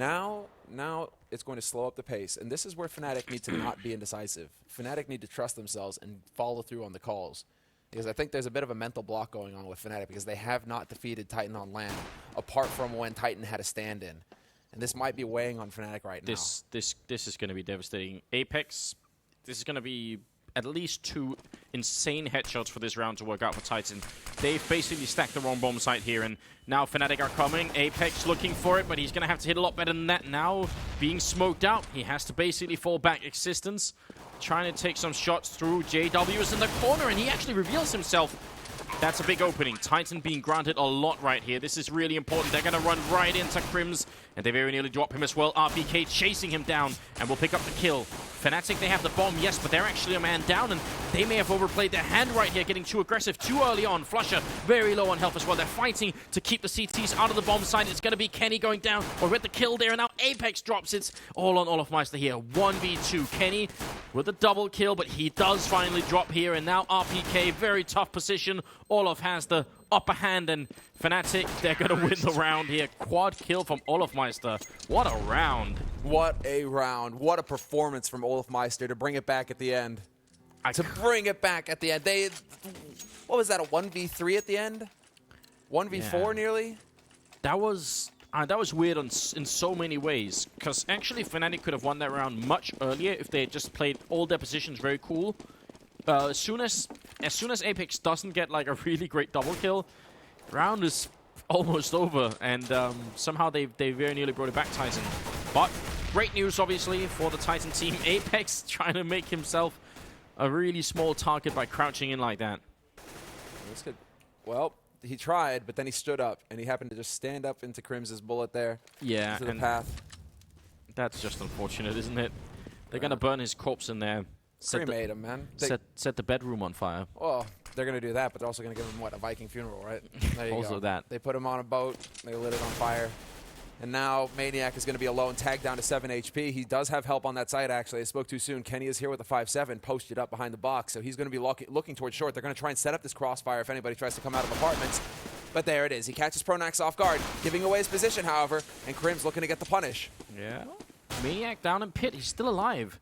Now it's going to slow up the pace. And this is where fnatic need to not be indecisive. fnatic need to trust themselves and follow through on the calls. Because I think there's a bit of a mental block going on with fnatic because they have not defeated Titan on LAN, apart from when Titan had a stand-in. And this might be weighing on fnatic right now. This is going to be devastating. Apex, this is going to be at least 2 insane headshots for this round to work out for Titan. They've basically stacked the wrong bomb site here, and now fnatic are coming. Apex looking for it, but he's going to have to hit a lot better than that. Now, being smoked out, he has to basically fall back existence. Trying to take some shots through. JW is in the corner, and he actually reveals himself. That's a big opening. Titan being granted a lot right here. This is really important. They're going to run right into Crims, and they very nearly drop him as well. RPK chasing him down, and will pick up the kill. fnatic, they have the bomb, yes, but they're actually a man down, and they may have overplayed their hand right here, getting too aggressive too early on. Flusher very low on health as well. They're fighting to keep the CTs out of the bomb site. It's going to be Kenny going down, or with the kill there, and now Apex drops. It's all on Olofmeister here. 1v2. Kenny with a double kill, but he does finally drop here, and now RPK, very tough position. Olof has the upper hand, and fnatic, they're going to win the round here. Quad kill from Olofmeister. What a round. What a round. What a performance from Olofmeister to bring it back at the end. Bring it back at the end. What was that, a 1v3 at the end? 1v4 nearly? That was weird in so many ways, because actually fnatic could have won that round much earlier if they had just played all their positions very cool. As soon as Apex doesn't get like a really great double kill, round is almost over, and somehow they very nearly brought it back, Titan. But great news, obviously, for the Titan team. Apex trying to make himself a really small target by crouching in like that. This could, well, he tried, but then he stood up, and he happened to just stand up into Crim's bullet there. Yeah, into the path. That's just unfortunate, isn't it? They're gonna burn his corpse in there. Cremate him, man. Set the bedroom on fire. Well, they're going to do that, but they're also going to give him, what, a Viking funeral, right? There you also go. that. They put him on a boat. They lit it on fire. And now Maniac is going to be alone, tagged down to 7 HP. He does have help on that side, actually. I spoke too soon. Kenny is here with a 5-7, posted up behind the box. So he's going to be looking towards short. They're going to try and set up this crossfire if anybody tries to come out of apartments. But there it is. He catches Pronax off guard, giving away his position, however. And Crim's looking to get the punish. Yeah. Maniac down in pit. He's still alive.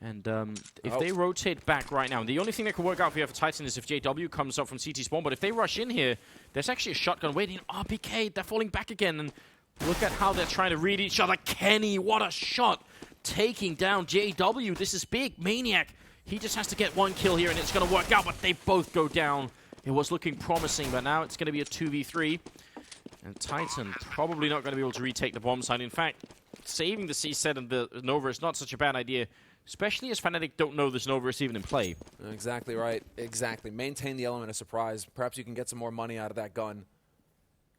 And if they rotate back right now, the only thing that could work out for you for Titan is if JW comes up from CT spawn. But if they rush in here, there's actually a shotgun waiting. RPK, they're falling back again. And look at how they're trying to read each other. Kenny, what a shot. Taking down JW. This is big. Maniac, he just has to get one kill here, and it's going to work out. But they both go down. It was looking promising, but now it's going to be a 2v3. And Titan probably not going to be able to retake the bomb site. In fact, saving the C-set and the Nova is not such a bad idea. Especially as fnatic don't know this Nova is even in play. Exactly right. Exactly. Maintain the element of surprise. Perhaps you can get some more money out of that gun.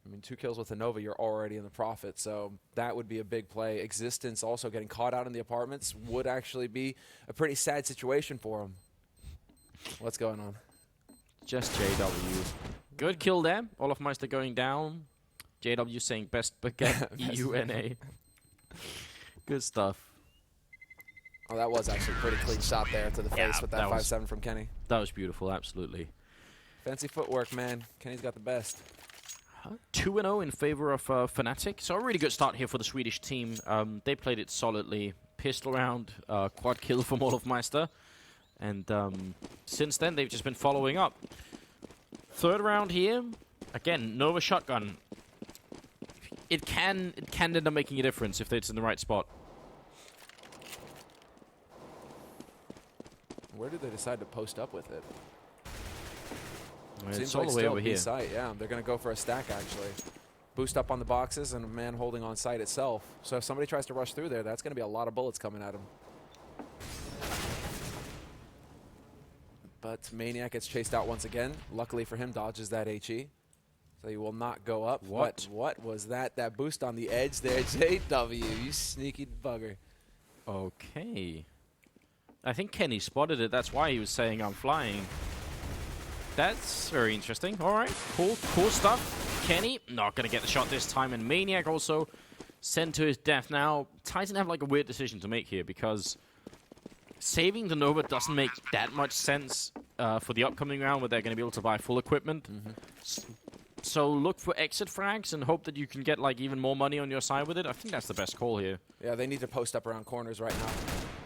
I mean, 2 kills with a Nova, you're already in the profit. So that would be a big play. Existence also getting caught out in the apartments would actually be a pretty sad situation for him. What's going on? Just JW. Good kill there. Olofmeister going down. JW saying best baguette EUNA. Good stuff. Oh, that was actually a pretty clean shot there to the face with that 5-7 from Kenny. That was beautiful, absolutely. Fancy footwork, man. Kenny's got the best. 2-0 in favor of fnatic. So a really good start here for the Swedish team. They played it solidly. Pistol round, quad kill from Olofmeister. And since then, they've just been following up. Third round here. Again, Nova shotgun. It can end up making a difference if it's in the right spot. Where did they decide to post up with it? It's Seems all like the way still over here. site. Yeah, they're going to go for a stack, actually. Boost up on the boxes and a man holding on site itself. So if somebody tries to rush through there, that's going to be a lot of bullets coming at him. But Maniac gets chased out once again. Luckily for him, dodges that HE. So he will not go up. What was that? That boost on the edge there, JW, you sneaky bugger. Okay. I think Kenny spotted it. That's why he was saying I'm flying. That's very interesting. All right, cool stuff. Kenny not going to get the shot this time. And Maniac also sent to his death. Now, Titan have like a weird decision to make here because saving the Nova doesn't make that much sense for the upcoming round where they're going to be able to buy full equipment. So look for exit frags and hope that you can get like even more money on your side with it. I think that's the best call here. Yeah, they need to post up around corners right now.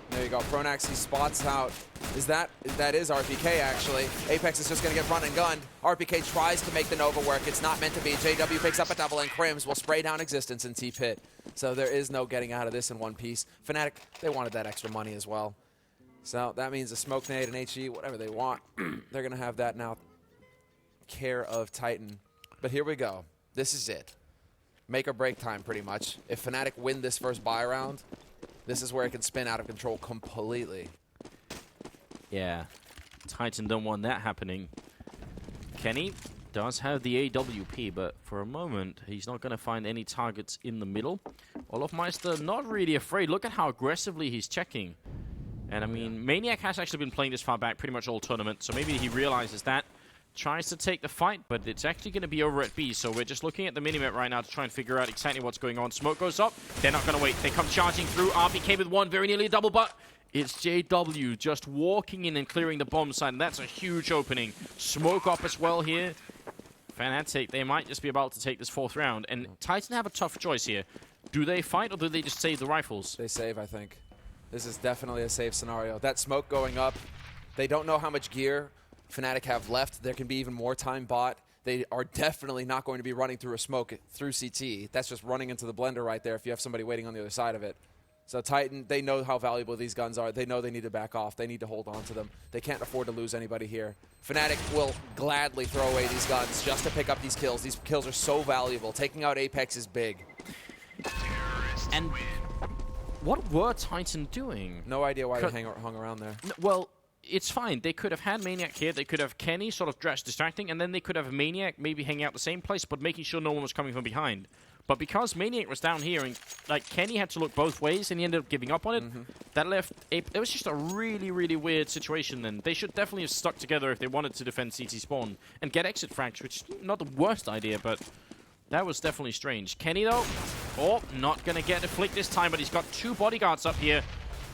There you go. Pronax, he spots out. That is RPK, actually. Apex is just going to get run and gunned. RPK tries to make the Nova work. It's not meant to be. JW picks up a double, and Crims will spray down existence in T-Pit. So there is no getting out of this in one piece. Fnatic, they wanted that extra money as well. So that means a smoke nade, an HE, whatever they want. They're going to have that now. Care of Titan. But here we go. This is it. Make or break time, pretty much. If Fnatic win this first buy round, this is where it can spin out of control completely. Yeah. Titan don't want that happening. Kenny does have the AWP, but for a moment, he's not going to find any targets in the middle. Olofmeister not really afraid. Look at how aggressively he's checking. And, I mean, Maniac has actually been playing this far back pretty much all tournament, so maybe he realizes that. Tries to take the fight, but it's actually going to be over at B, so we're just looking at the minimap right now to try and figure out exactly what's going on. Smoke goes up. They're not going to wait. They come charging through. RPK with one, very nearly a double, but it's JW just walking in and clearing the bomb side, and that's a huge opening. Smoke up as well here. Fnatic, they might just be about to take this fourth round, and Titan have a tough choice here. Do they fight, or do they just save the rifles? They save, I think. This is definitely a safe scenario. That smoke going up, they don't know how much gear Fnatic have left. There can be even more time bought. They are definitely not going to be running through a smoke through CT. That's just running into the blender right there if you have somebody waiting on the other side of it. So Titan, they know how valuable these guns are. They know they need to back off. They need to hold on to them. They can't afford to lose anybody here. Fnatic will gladly throw away these guns just to pick up these kills. These kills are so valuable. Taking out Apex is big. And what were Titan doing? No idea why they hung around there. Well, it's fine. They could have had Maniac here. They could have Kenny sort of distracting, and then they could have Maniac maybe hanging out the same place, but making sure no one was coming from behind. But because Maniac was down here, and like Kenny had to look both ways, and he ended up giving up on it, that left... It was just a really, really weird situation then. They should definitely have stuck together if they wanted to defend CT spawn and get exit frags, which is not the worst idea, but that was definitely strange. Kenny, though, not going to get a flick this time, but he's got two bodyguards up here.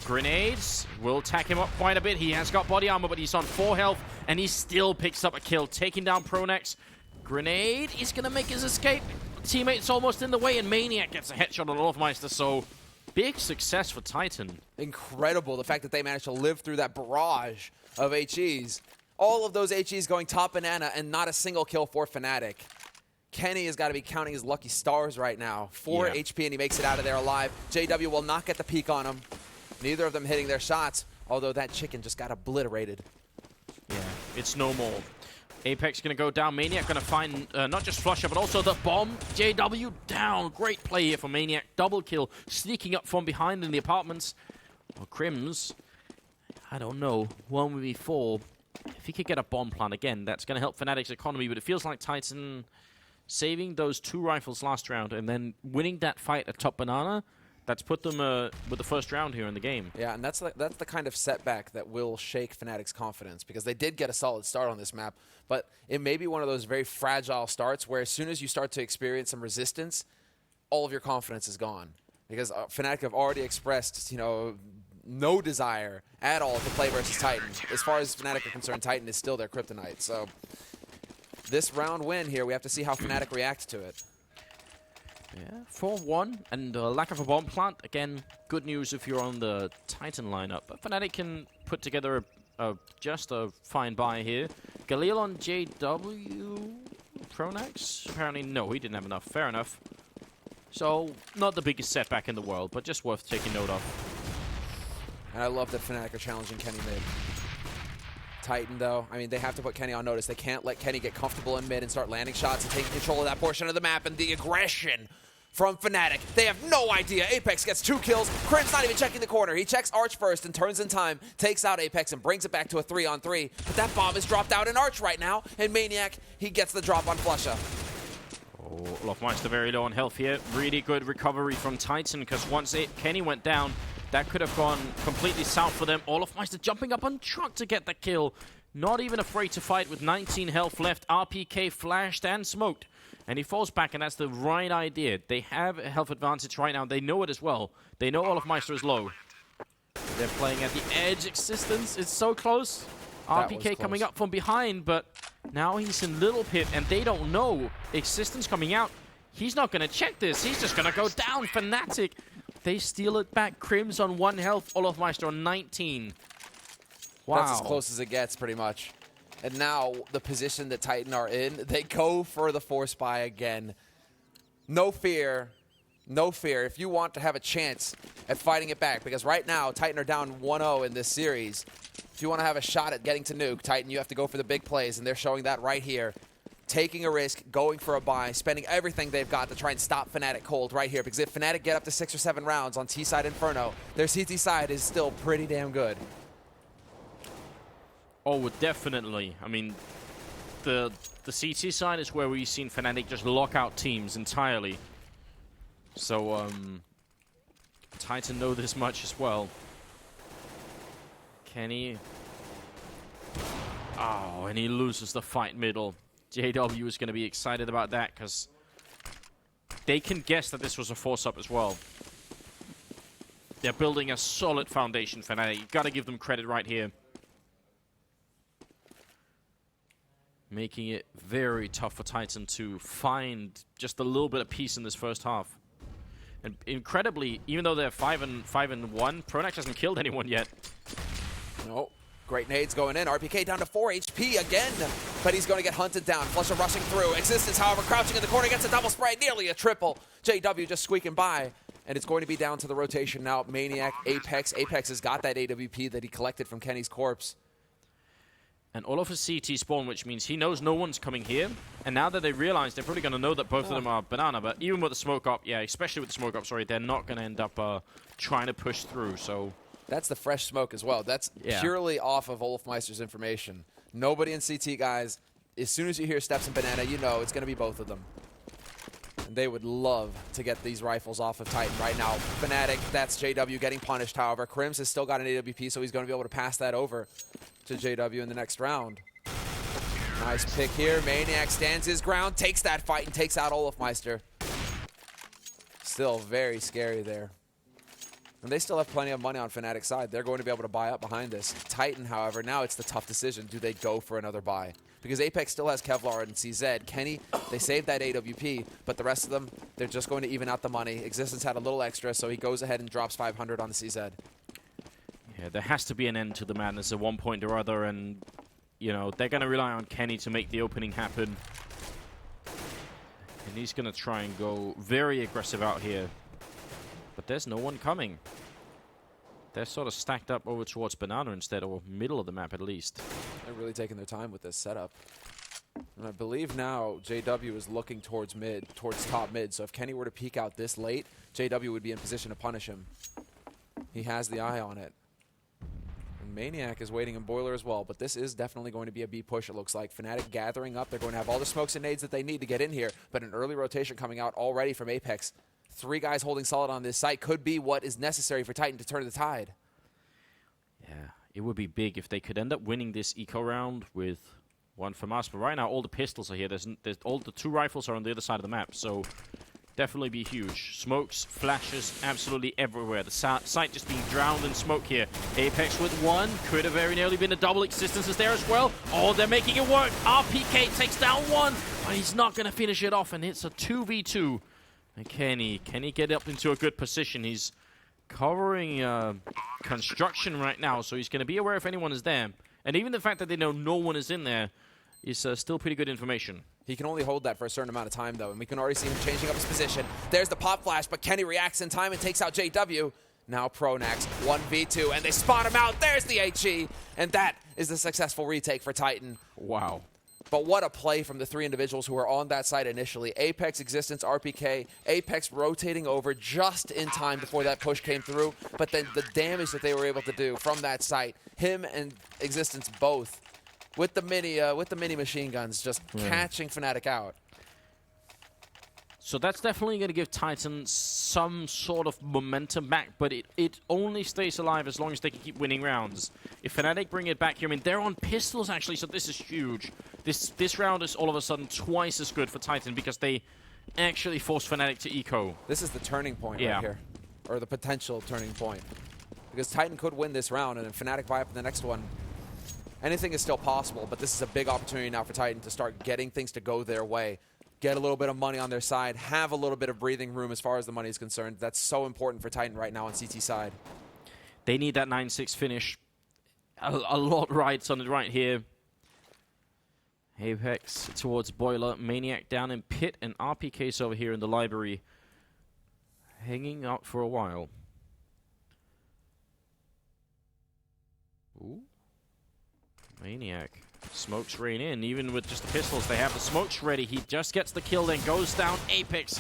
Grenades will tack him up quite a bit. He has got body armor, but he's on 4 health, and he still picks up a kill, taking down Pronex. Grenade is going to make his escape. Teammate's almost in the way, and Maniac gets a headshot on Olofmeister, so big success for Titan. Incredible, the fact that they managed to live through that barrage of HEs. All of those HEs going top banana, and not a single kill for Fnatic. Kenny has got to be counting his lucky stars right now. 4 HP, and he makes it out of there alive. JW will not get the peek on him. Neither of them hitting their shots, although that chicken just got obliterated. Yeah, it's no more. Apex going to go down. Maniac going to find not just Flusher, but also the bomb. JW down. Great play here for Maniac. Double kill. Sneaking up from behind in the apartments. Well, Crims, I don't know. 1v4. If he could get a bomb plant again, that's going to help Fnatic's economy, but it feels like Titan saving those 2 rifles last round and then winning that fight at top banana. That's put them with the first round here in the game. Yeah, and that's the kind of setback that will shake Fnatic's confidence, because they did get a solid start on this map, but it may be one of those very fragile starts where as soon as you start to experience some resistance, all of your confidence is gone. Because Fnatic have already expressed, no desire at all to play versus Titan. As far as Fnatic are concerned, Titan is still their kryptonite. So this round win here, we have to see how Fnatic reacts to it. Yeah, 4-1, and lack of a bomb plant. Again, good news if you're on the Titan lineup. But Fnatic can put together just a fine buy here. Galil on JW. Pronax? Apparently, no, he didn't have enough. Fair enough. So, not the biggest setback in the world, but just worth taking note of. And I love that Fnatic are challenging Kenny mid. Titan, though, I mean, they have to put Kenny on notice. They can't let Kenny get comfortable in mid and start landing shots and taking control of that portion of the map, and the aggression from Fnatic. They have no idea. Apex gets 2 kills. Crim's not even checking the corner. He checks Arch first and turns in time, takes out Apex and brings it back to a 3-on-3. But that bomb is dropped out in Arch right now, and Maniac, he gets the drop on Flusher. Oh, Olofmeister very low on health here. Really good recovery from Titan, because once Kenny went down, that could have gone completely south for them. Olofmeister jumping up on truck to get the kill. Not even afraid to fight with 19 health left. RPK flashed and smoked. And he falls back, and that's the right idea. They have a health advantage right now. They know it as well. They know Olofmeister is low. They're playing at the edge. Existence is so close. RPK coming up from behind, but Now he's in Little Pit, and they don't know. Existence coming out. He's not going to check this. He's just going to go down. fnatic. They steal it back. Crims on 1 health. Olofmeister on 19. Wow. That's as close as it gets, pretty much. And now, the position that Titan are in, they go for the force buy again. No fear. No fear. If you want to have a chance at fighting it back, because right now, Titan are down 1-0 in this series. If you want to have a shot at getting to nuke, Titan, you have to go for the big plays, and they're showing that right here. Taking a risk, going for a buy, spending everything they've got to try and stop fnatic cold right here. Because if fnatic get up to 6 or 7 rounds on T-side Inferno, their CT side is still pretty damn good. Oh, definitely. I mean, the CT side is where we've seen fnatic just lock out teams entirely. So, Titan know this much as well. Kenny. Oh, and he loses the fight middle. JW is going to be excited about that because they can guess that this was a force-up as well. They're building a solid foundation for fnatic. You've got to give them credit right here. Making it very tough for Titan to find just a little bit of peace in this first half. And incredibly, even though they're 5-1, Pronax hasn't killed anyone yet. No. Great nades going in. RPK down to 4 HP again. But he's going to get hunted down. Flusher rushing through. Existence, however, crouching in the corner, gets a double spray. Nearly a triple. JW just squeaking by. And it's going to be down to the rotation now. Maniac, Apex. Apex has got that AWP that he collected from Kenny's corpse. And all of his CT spawn, which means he knows no one's coming here. And now that they realize, they're probably going to know that both of them are banana. But even with the smoke up, yeah, especially with the smoke up, sorry, they're not going to end up trying to push through. So that's the fresh smoke as well. That's purely off of Olofmeister's information. Nobody in CT, guys. As soon as you hear steps in banana, you know it's going to be both of them. And they would love to get these rifles off of Titan right now. fnatic, that's JW getting punished, however. Crims has still got an AWP, so he's going to be able to pass that over to JW in the next round. Nice pick here. Maniac stands his ground, takes that fight, and takes out Olofmeister. Still very scary there. And they still have plenty of money on fnatic's side. They're going to be able to buy up behind this. Titan, however, now it's the tough decision. Do they go for another buy? Because Apex still has Kevlar and CZ. Kenny, they saved that AWP, but the rest of them, they're just going to even out the money. Existence had a little extra, so he goes ahead and drops 500 on the CZ. yeah, there has to be an end to the madness at one point or other, and you know they're going to rely on Kenny to make the opening happen. And he's going to try and go very aggressive out here. But there's no one coming. They're sort of stacked up over towards banana instead, or middle of the map at least. They're really taking their time with this setup. And I believe now JW is looking towards mid, towards top mid. So if Kenny were to peek out this late, JW would be in position to punish him. He has the eye on it. And Maniac is waiting in boiler as well, but this is definitely going to be a B push, it looks like. fnatic gathering up. They're going to have all the smokes and nades that they need to get in here, but an early rotation coming out already from Apex. 3 guys holding solid on this site could be what is necessary for Titan to turn the tide. Yeah, it would be big if they could end up winning this eco round with one from us. But right now, all the pistols are here. There's all the 2 rifles are on the other side of the map, so definitely be huge. Smokes, flashes, absolutely everywhere. The site just being drowned in smoke here. Apex with 1. Could have very nearly been a double. Existence is there as well. Oh, they're making it work. RPK takes down 1, but he's not going to finish it off, and it's a 2v2. And Kenny get up into a good position. He's covering construction right now, so he's going to be aware if anyone is there. And even the fact that they know no one is in there is still pretty good information. He can only hold that for a certain amount of time, though, and we can already see him changing up his position. There's the pop flash, but Kenny reacts in time and takes out JW. Now Pronax, 1v2, and they spot him out. There's the HE, and that is the successful retake for Titan. Wow. But what a play from the 3 individuals who were on that side initially. Apex, Existence, RPK. Apex rotating over just in time before that push came through. But then the damage that they were able to do from that site, him and Existence both, with the mini machine guns, just catching fnatic out. So that's definitely going to give Titan some sort of momentum back, but it only stays alive as long as they can keep winning rounds. If fnatic bring it back here, I mean, they're on pistols, actually, so this is huge. This round is all of a sudden twice as good for Titan because they actually force fnatic to eco. This is the turning point right here, or the potential turning point. Because Titan could win this round, and if fnatic buy up in the next one, anything is still possible, but this is a big opportunity now for Titan to start getting things to go their way. Get a little bit of money on their side, have a little bit of breathing room as far as the money is concerned. That's so important for Titan right now on CT side. They need that 9-6 finish. A lot rides on it right here. Apex towards Boiler. Maniac down in Pit, and RPK's over here in the library. Hanging out for a while. Ooh. Maniac. Smokes rain in. Even with just the pistols, they have the smokes ready. He just gets the kill, then goes down. Apex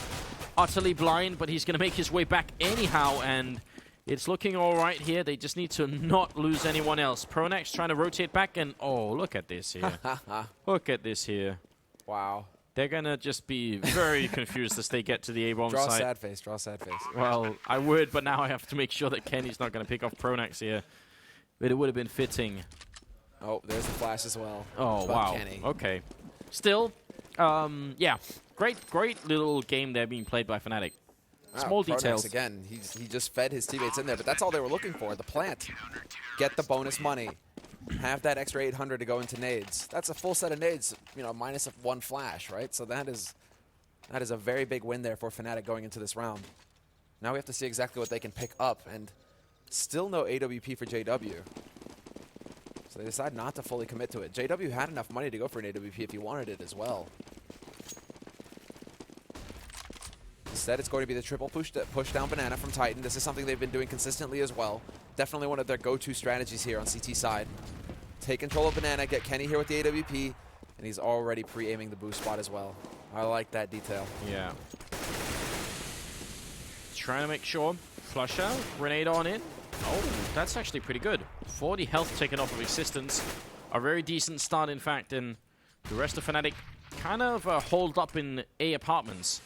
utterly blind, but he's going to make his way back anyhow, and it's looking all right here. They just need to not lose anyone else. Pronax trying to rotate back, and oh, look at this here. Look at this here. Wow. They're going to just be very confused as they get to the A-bomb site. Draw sad face, draw sad face. Well, I would, but now I have to make sure that Kenny's not going to pick off Pronax here. But it would have been fitting. Oh, there's the flash as well. Oh, wow. Kenny. Okay. Still, yeah, great little game there being played by fnatic. Small details. Again, he just fed his teammates in there, but that's all they were looking for, the plant. Get the bonus money. Have that extra 800 to go into nades. That's a full set of nades, you know, minus one flash, right? So that is a very big win there for fnatic going into this round. Now we have to see exactly what they can pick up, and still no AWP for JW. So they decide not to fully commit to it. JW had enough money to go for an AWP if he wanted it as well. Instead, it's going to be the triple push down banana from Titan. This is something they've been doing consistently as well. Definitely one of their go-to strategies here on CT side. Take control of banana, get Kenny here with the AWP, and he's already pre-aiming the boost spot as well. I like that detail. Yeah. Trying to make sure. Flush out, grenade on in. Oh, that's actually pretty good. 40 health taken off of existence. A very decent start, in fact, and the rest of fnatic kind of holed up in A apartments.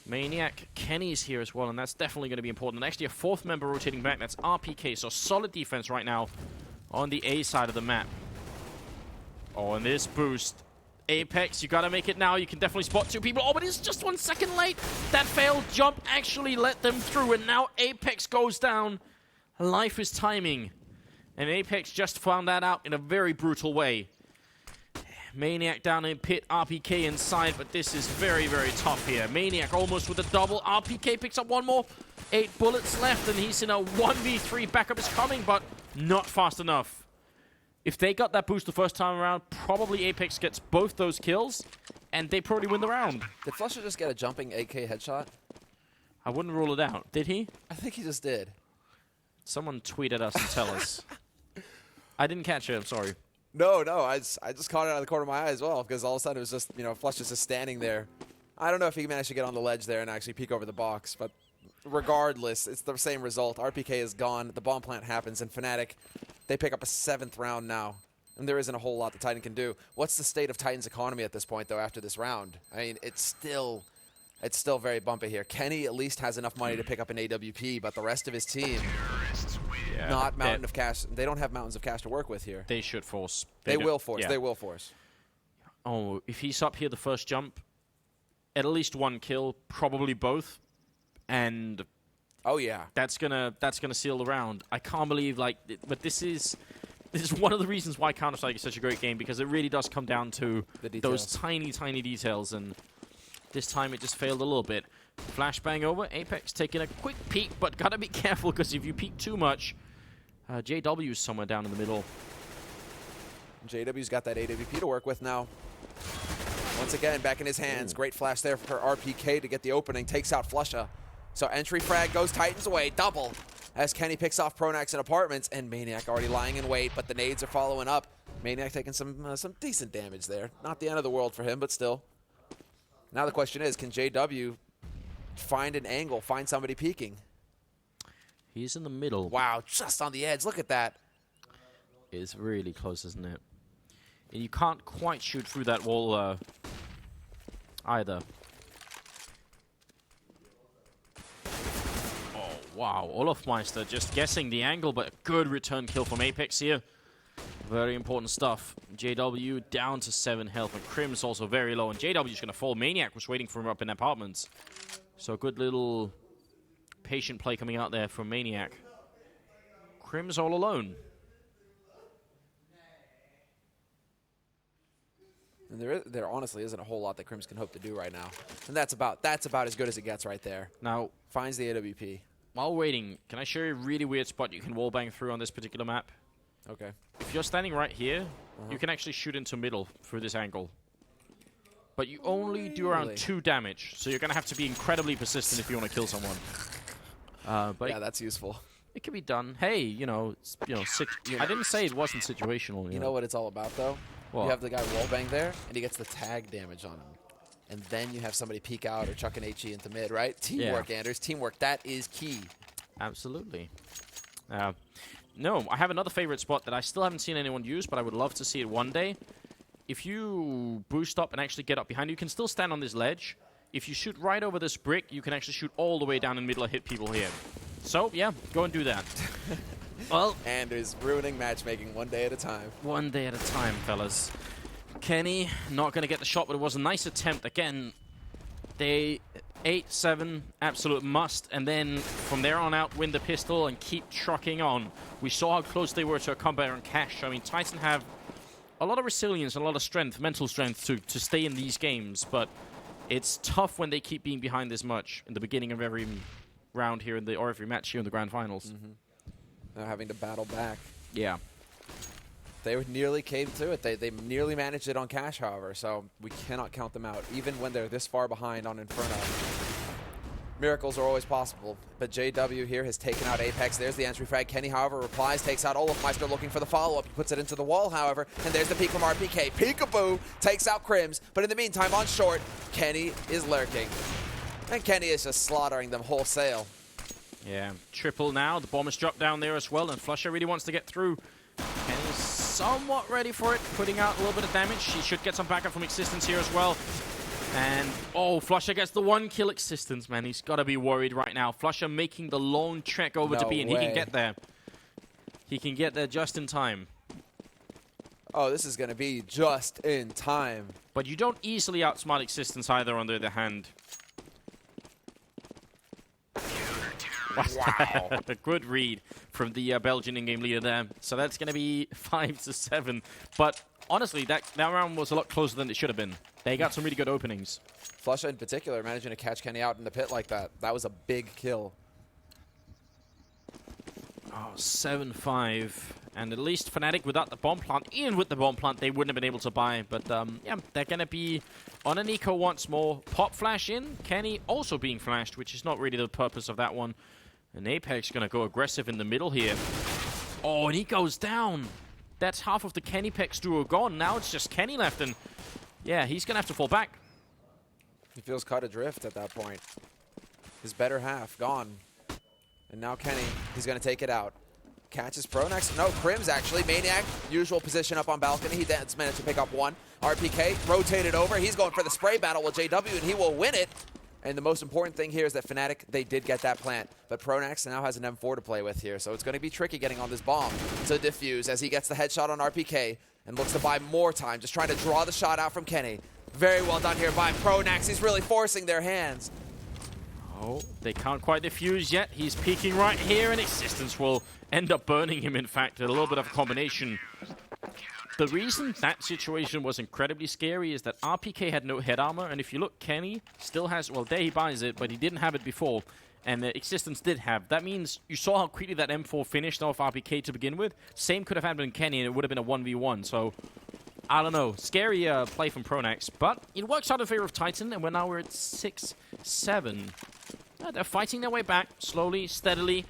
Maniac, Kenny's here as well, and that's definitely going to be important. And actually a fourth member rotating back, that's RPK, so solid defense right now on the A side of the map. Oh, and this boost. Apex, you got to make it now. You can definitely spot two people. Oh, but it's just 1 second late. That failed jump actually let them through, and now Apex goes down. Life is timing. And Apex just found that out in a very brutal way. Maniac down in Pit, RPK inside, but this is very, very tough here. Maniac almost with a double. RPK picks up one more. 8 bullets left, and he's in a 1v3. Backup is coming, but not fast enough. If they got that boost the first time around, probably Apex gets both those kills, and they probably win the round. Did Flusher just get a jumping AK headshot? I wouldn't rule it out. Did he? I think he just did. Someone tweet at us and tell us. I didn't catch it, I'm sorry. No, I just caught it out of the corner of my eye as well, because all of a sudden it was just, you know, Flush just standing there. I don't know if he managed to get on the ledge there and actually peek over the box, but regardless, it's the same result. RPK is gone, the bomb plant happens, and fnatic, they pick up a 7th round now. And there isn't a whole lot that Titan can do. What's the state of Titan's economy at this point, though, after this round? I mean, it's still very bumpy here. Kenny at least has enough money to pick up an AWP, but the rest of his team, not mountain of cash. They don't have mountains of cash to work with here. They should force. They will force. Yeah. They will force. Oh, if he's up here the first jump, at least 1 kill, probably both, and oh yeah, that's gonna seal the round. I can't believe but this is one of the reasons why Counter-Strike is such a great game, because it really does come down to those tiny details, and this time it just failed a little bit. Flashbang over, Apex taking a quick peek, but gotta be careful, because if you peek too much, JW is somewhere down in the middle. JW's got that AWP to work with now. Once again, back in his hands. Great flash there for RPK to get the opening. Takes out Flusha. So entry frag goes Titans away. Double as Kenny picks off Pronax and Apartments. And Maniac already lying in wait, but the nades are following up. Maniac taking some decent damage there. Not the end of the world for him, but still. Now the question is, can JW find an angle, find somebody peeking? He's in the middle. Wow, just on the edge. Look at that. It's really close, isn't it? And you can't quite shoot through that wall either. Oh, wow. Olofmeister just guessing the angle, but a good return kill from Apex here. Very important stuff. JW down to 7 health, and Crim's also very low, and JW's going to fall. Maniac was waiting for him up in apartments. So good little patient play coming out there from Maniac. Crim's all alone. And there honestly isn't a whole lot that Crims can hope to do right now. And that's about as good as it gets right there. Now, finds the AWP. While waiting, can I show you a really weird spot you can wallbang through on this particular map? Okay. If you're standing right here, you can actually shoot into middle through this angle. But you only do around 2 damage, so you're going to have to be incredibly persistent if you want to kill someone. But yeah, that's useful. It can be done. Hey, I didn't say it wasn't situational. You know what it's all about, though? What? You have the guy wallbang there, and he gets the tag damage on him. And then you have somebody peek out or chuck an HE into mid, right? Teamwork, Yeah. Anders. Teamwork. That is key. Absolutely. No, I have another favorite spot that I still haven't seen anyone use, but I would love to see it one day. If you boost up and actually get up behind you, can still stand on this ledge. If you shoot right over this brick, you can actually shoot all the way down in the middle and hit people here. So, yeah, go and do that. Well, Anders ruining matchmaking one day at a time. One day at a time, fellas. Kenny, not going to get the shot, but it was a nice attempt. Again, they 8-7, absolute must, and then from there on out, win the pistol and keep trucking on. We saw how close they were to a comeback on Cash. I mean, Titan have a lot of resilience, a lot of strength, mental strength to stay in these games, but it's tough when they keep being behind this much in the beginning of every round here or every match here in the grand finals. Now having to battle back. Yeah. They would nearly cave to it. They nearly managed it on Cash, however, so we cannot count them out, even when they're this far behind on Inferno. Miracles are always possible, but JW here has taken out Apex. There's the entry frag. Kenny, however, replies, takes out Olafmeister looking for the follow-up. He puts it into the wall, however, and there's the peek from RPK. Peekaboo takes out Crims, but in the meantime, on short, Kenny is lurking. And Kenny is just slaughtering them wholesale. Yeah, triple now. The bomb is dropped down there as well, and Flusher really wants to get through. Kenny's somewhat ready for it, putting out a little bit of damage. He should get some backup from Existence here as well. And, Flusher gets the 1 kill Existence, man. He's got to be worried right now. Flusher making the long trek over to B, and he can get there. He can get there just in time. Oh, this is going to be just in time. But you don't easily outsmart Existence either, on the other hand. Wow. A good read from the Belgian in-game leader there. So that's going to be 5-7. But honestly, that round was a lot closer than it should have been. They got some really good openings. Flusha in particular, managing to catch Kenny out in the pit like that. That was a big kill. Oh, 7-5. And at least Fnatic without the bomb plant, even with the bomb plant, they wouldn't have been able to buy. But yeah, they're going to be on a Nico once more. Pop flash in. Kenny also being flashed, which is not really the purpose of that one. And Apex going to go aggressive in the middle here. Oh, and he goes down. That's half of the Kenny-Pex duo gone. Now it's just Kenny left, and yeah, he's going to have to fall back. He feels caught adrift at that point. His better half gone. And now Kenny, he's going to take it out. Catches Pronax. No, Crims actually. Maniac, usual position up on balcony. He managed to pick up one. RPK rotated over. He's going for the spray battle with JW, and he will win it. And the most important thing here is that Fnatic, they did get that plant. But Pronax now has an M4 to play with here, so it's going to be tricky getting on this bomb to defuse as he gets the headshot on RPK and looks to buy more time, just trying to draw the shot out from Kenny. Very well done here by Pronax. He's really forcing their hands. Oh, they can't quite defuse yet. He's peeking right here, and Existence will end up burning him, in fact. A little bit of a combination. The reason that situation was incredibly scary is that RPK had no head armor, and if you look, Kenny still has, well, there he buys it, but he didn't have it before, and the Existence did have. That means you saw how quickly that M4 finished off RPK to begin with. Same could have happened in Kenny, and it would have been a 1v1, so I don't know. Scary play from Pronax, but it works out in favor of Titan, and we're at 6-7. They're fighting their way back, slowly, steadily.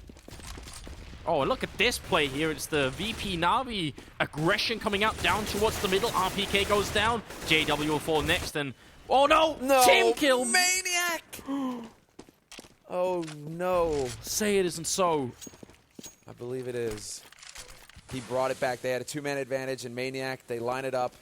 Oh, look at this play here. It's the VP Na'Vi aggression coming out down towards the middle. RPK goes down. JW will fall next, and oh no! No! Team kill! Maniac! Oh no. Say it isn't so. I believe it is. He brought it back. They had a 2-man advantage, and Maniac, they line it up.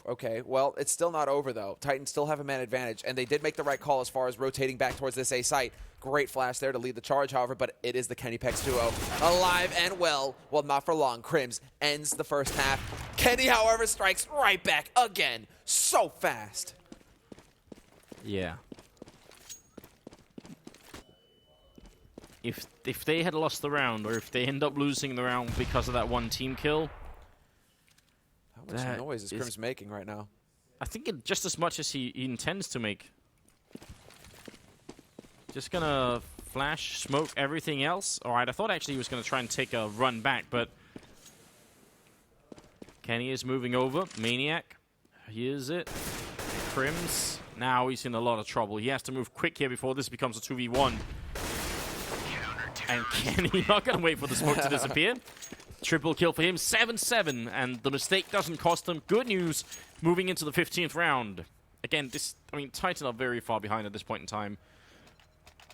Okay, well, it's still not over, though. Titans still have a man advantage, and they did make the right call as far as rotating back towards this A site. Great flash there to lead the charge, however, but it is the Kenny-Pex duo. Alive and well, not for long. Crims ends the first half. Kenny, however, strikes right back again. So fast. Yeah. If they had lost the round, or if they end up losing the round because of that one team kill, Some noise is Crim's making right now. I think just as much as he intends to make. Just gonna flash, smoke everything else. All right, I thought actually he was gonna try and take a run back, but Kenny is moving over. Maniac, here's it. Crims, now he's in a lot of trouble. He has to move quick here before this becomes a 2v1. And Kenny not gonna wait for the smoke to disappear. Triple kill for him, 7-7, and the mistake doesn't cost him. Good news, moving into the 15th round. Again, Titan are very far behind at this point in time.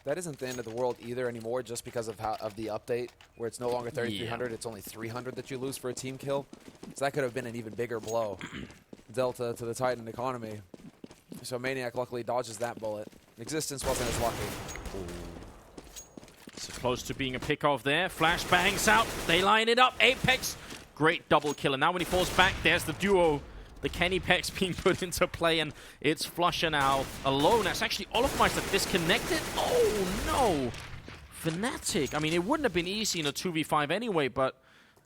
That isn't the end of the world either anymore, just because of the update, where it's no longer 3,300, it's only 300 that you lose for a team kill. So that could have been an even bigger blow. Delta to the Titan economy. So Maniac luckily dodges that bullet. Existence wasn't as lucky. So close to being a pick-off there. Flash bangs out. They line it up. Apex, great double kill. And now when he falls back, there's the duo. The Kenny Pex being put into play, and it's Flusher now alone. That's actually Olofmeister disconnected. Oh, no. fnatic. I mean, it wouldn't have been easy in a 2v5 anyway, but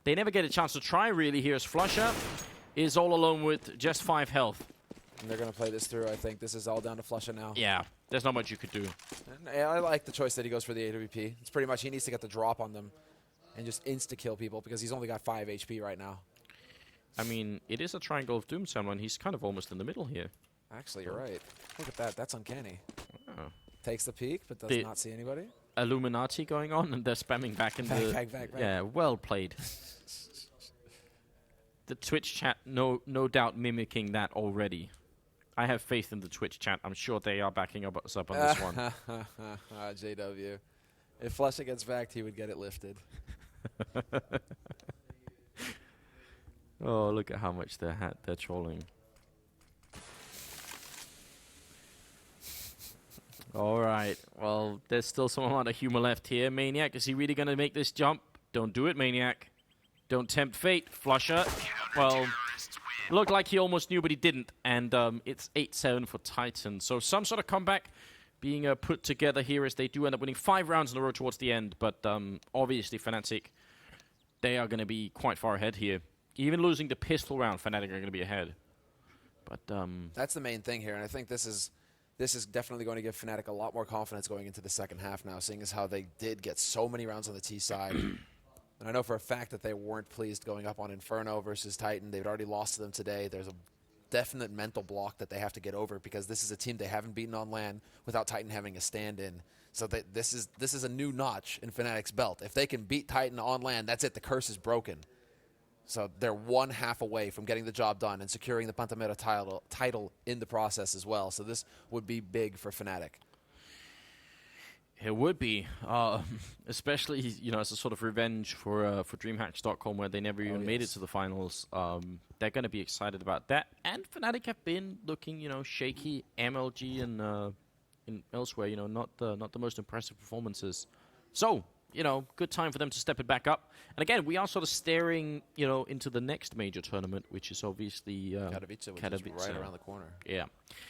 they never get a chance to try, really. Here as Flusher is all alone with just 5 health. And they're going to play this through, I think. This is all down to Flusher now. Yeah, there's not much you could do. And I like the choice that he goes for the AWP. It's pretty much he needs to get the drop on them and just insta-kill people because he's only got 5 HP right now. I mean, it is a Triangle of Doom, someone. He's kind of almost in the middle here. Actually, you're right. Look at that. That's uncanny. Oh. Takes the peek, but does not see anybody. Illuminati going on, and they're spamming back in back. Yeah, well played. The Twitch chat, no doubt mimicking that already. I have faith in the Twitch chat. I'm sure they are backing us up on this one. JW. If Flusher gets backed, he would get it lifted. Oh, look at how much they're trolling. All right. Well, there's still some amount of humor left here. Maniac, is he really going to make this jump? Don't do it, Maniac. Don't tempt fate. Flusher. Well, it looked like he almost knew, but he didn't. And it's 8-7 for Titan. So some sort of comeback being put together here as they do end up winning 5 rounds in a row towards the end. But obviously, fnatic, they are going to be quite far ahead here. Even losing the pistol round, fnatic are going to be ahead. But that's the main thing here, and I think this is definitely going to give fnatic a lot more confidence going into the second half now, seeing as how they did get so many rounds on the T side. And I know for a fact that they weren't pleased going up on Inferno versus Titan. They'd already lost to them today. There's a definite mental block that they have to get over because this is a team they haven't beaten on LAN without Titan having a stand-in. So this is a new notch in fnatic's belt. If they can beat Titan on LAN, that's it. The curse is broken. So they're 1 half away from getting the job done and securing the Pantamera title in the process as well. So this would be big for fnatic. It would be, especially as a sort of revenge for DreamHack.com, where they never even made it to the finals. They're going to be excited about that. And fnatic have been looking, shaky. MLG and elsewhere, not the most impressive performances. So, good time for them to step it back up. And again, we are sort of staring, into the next major tournament, which is obviously Katowice, which is right around the corner. Yeah.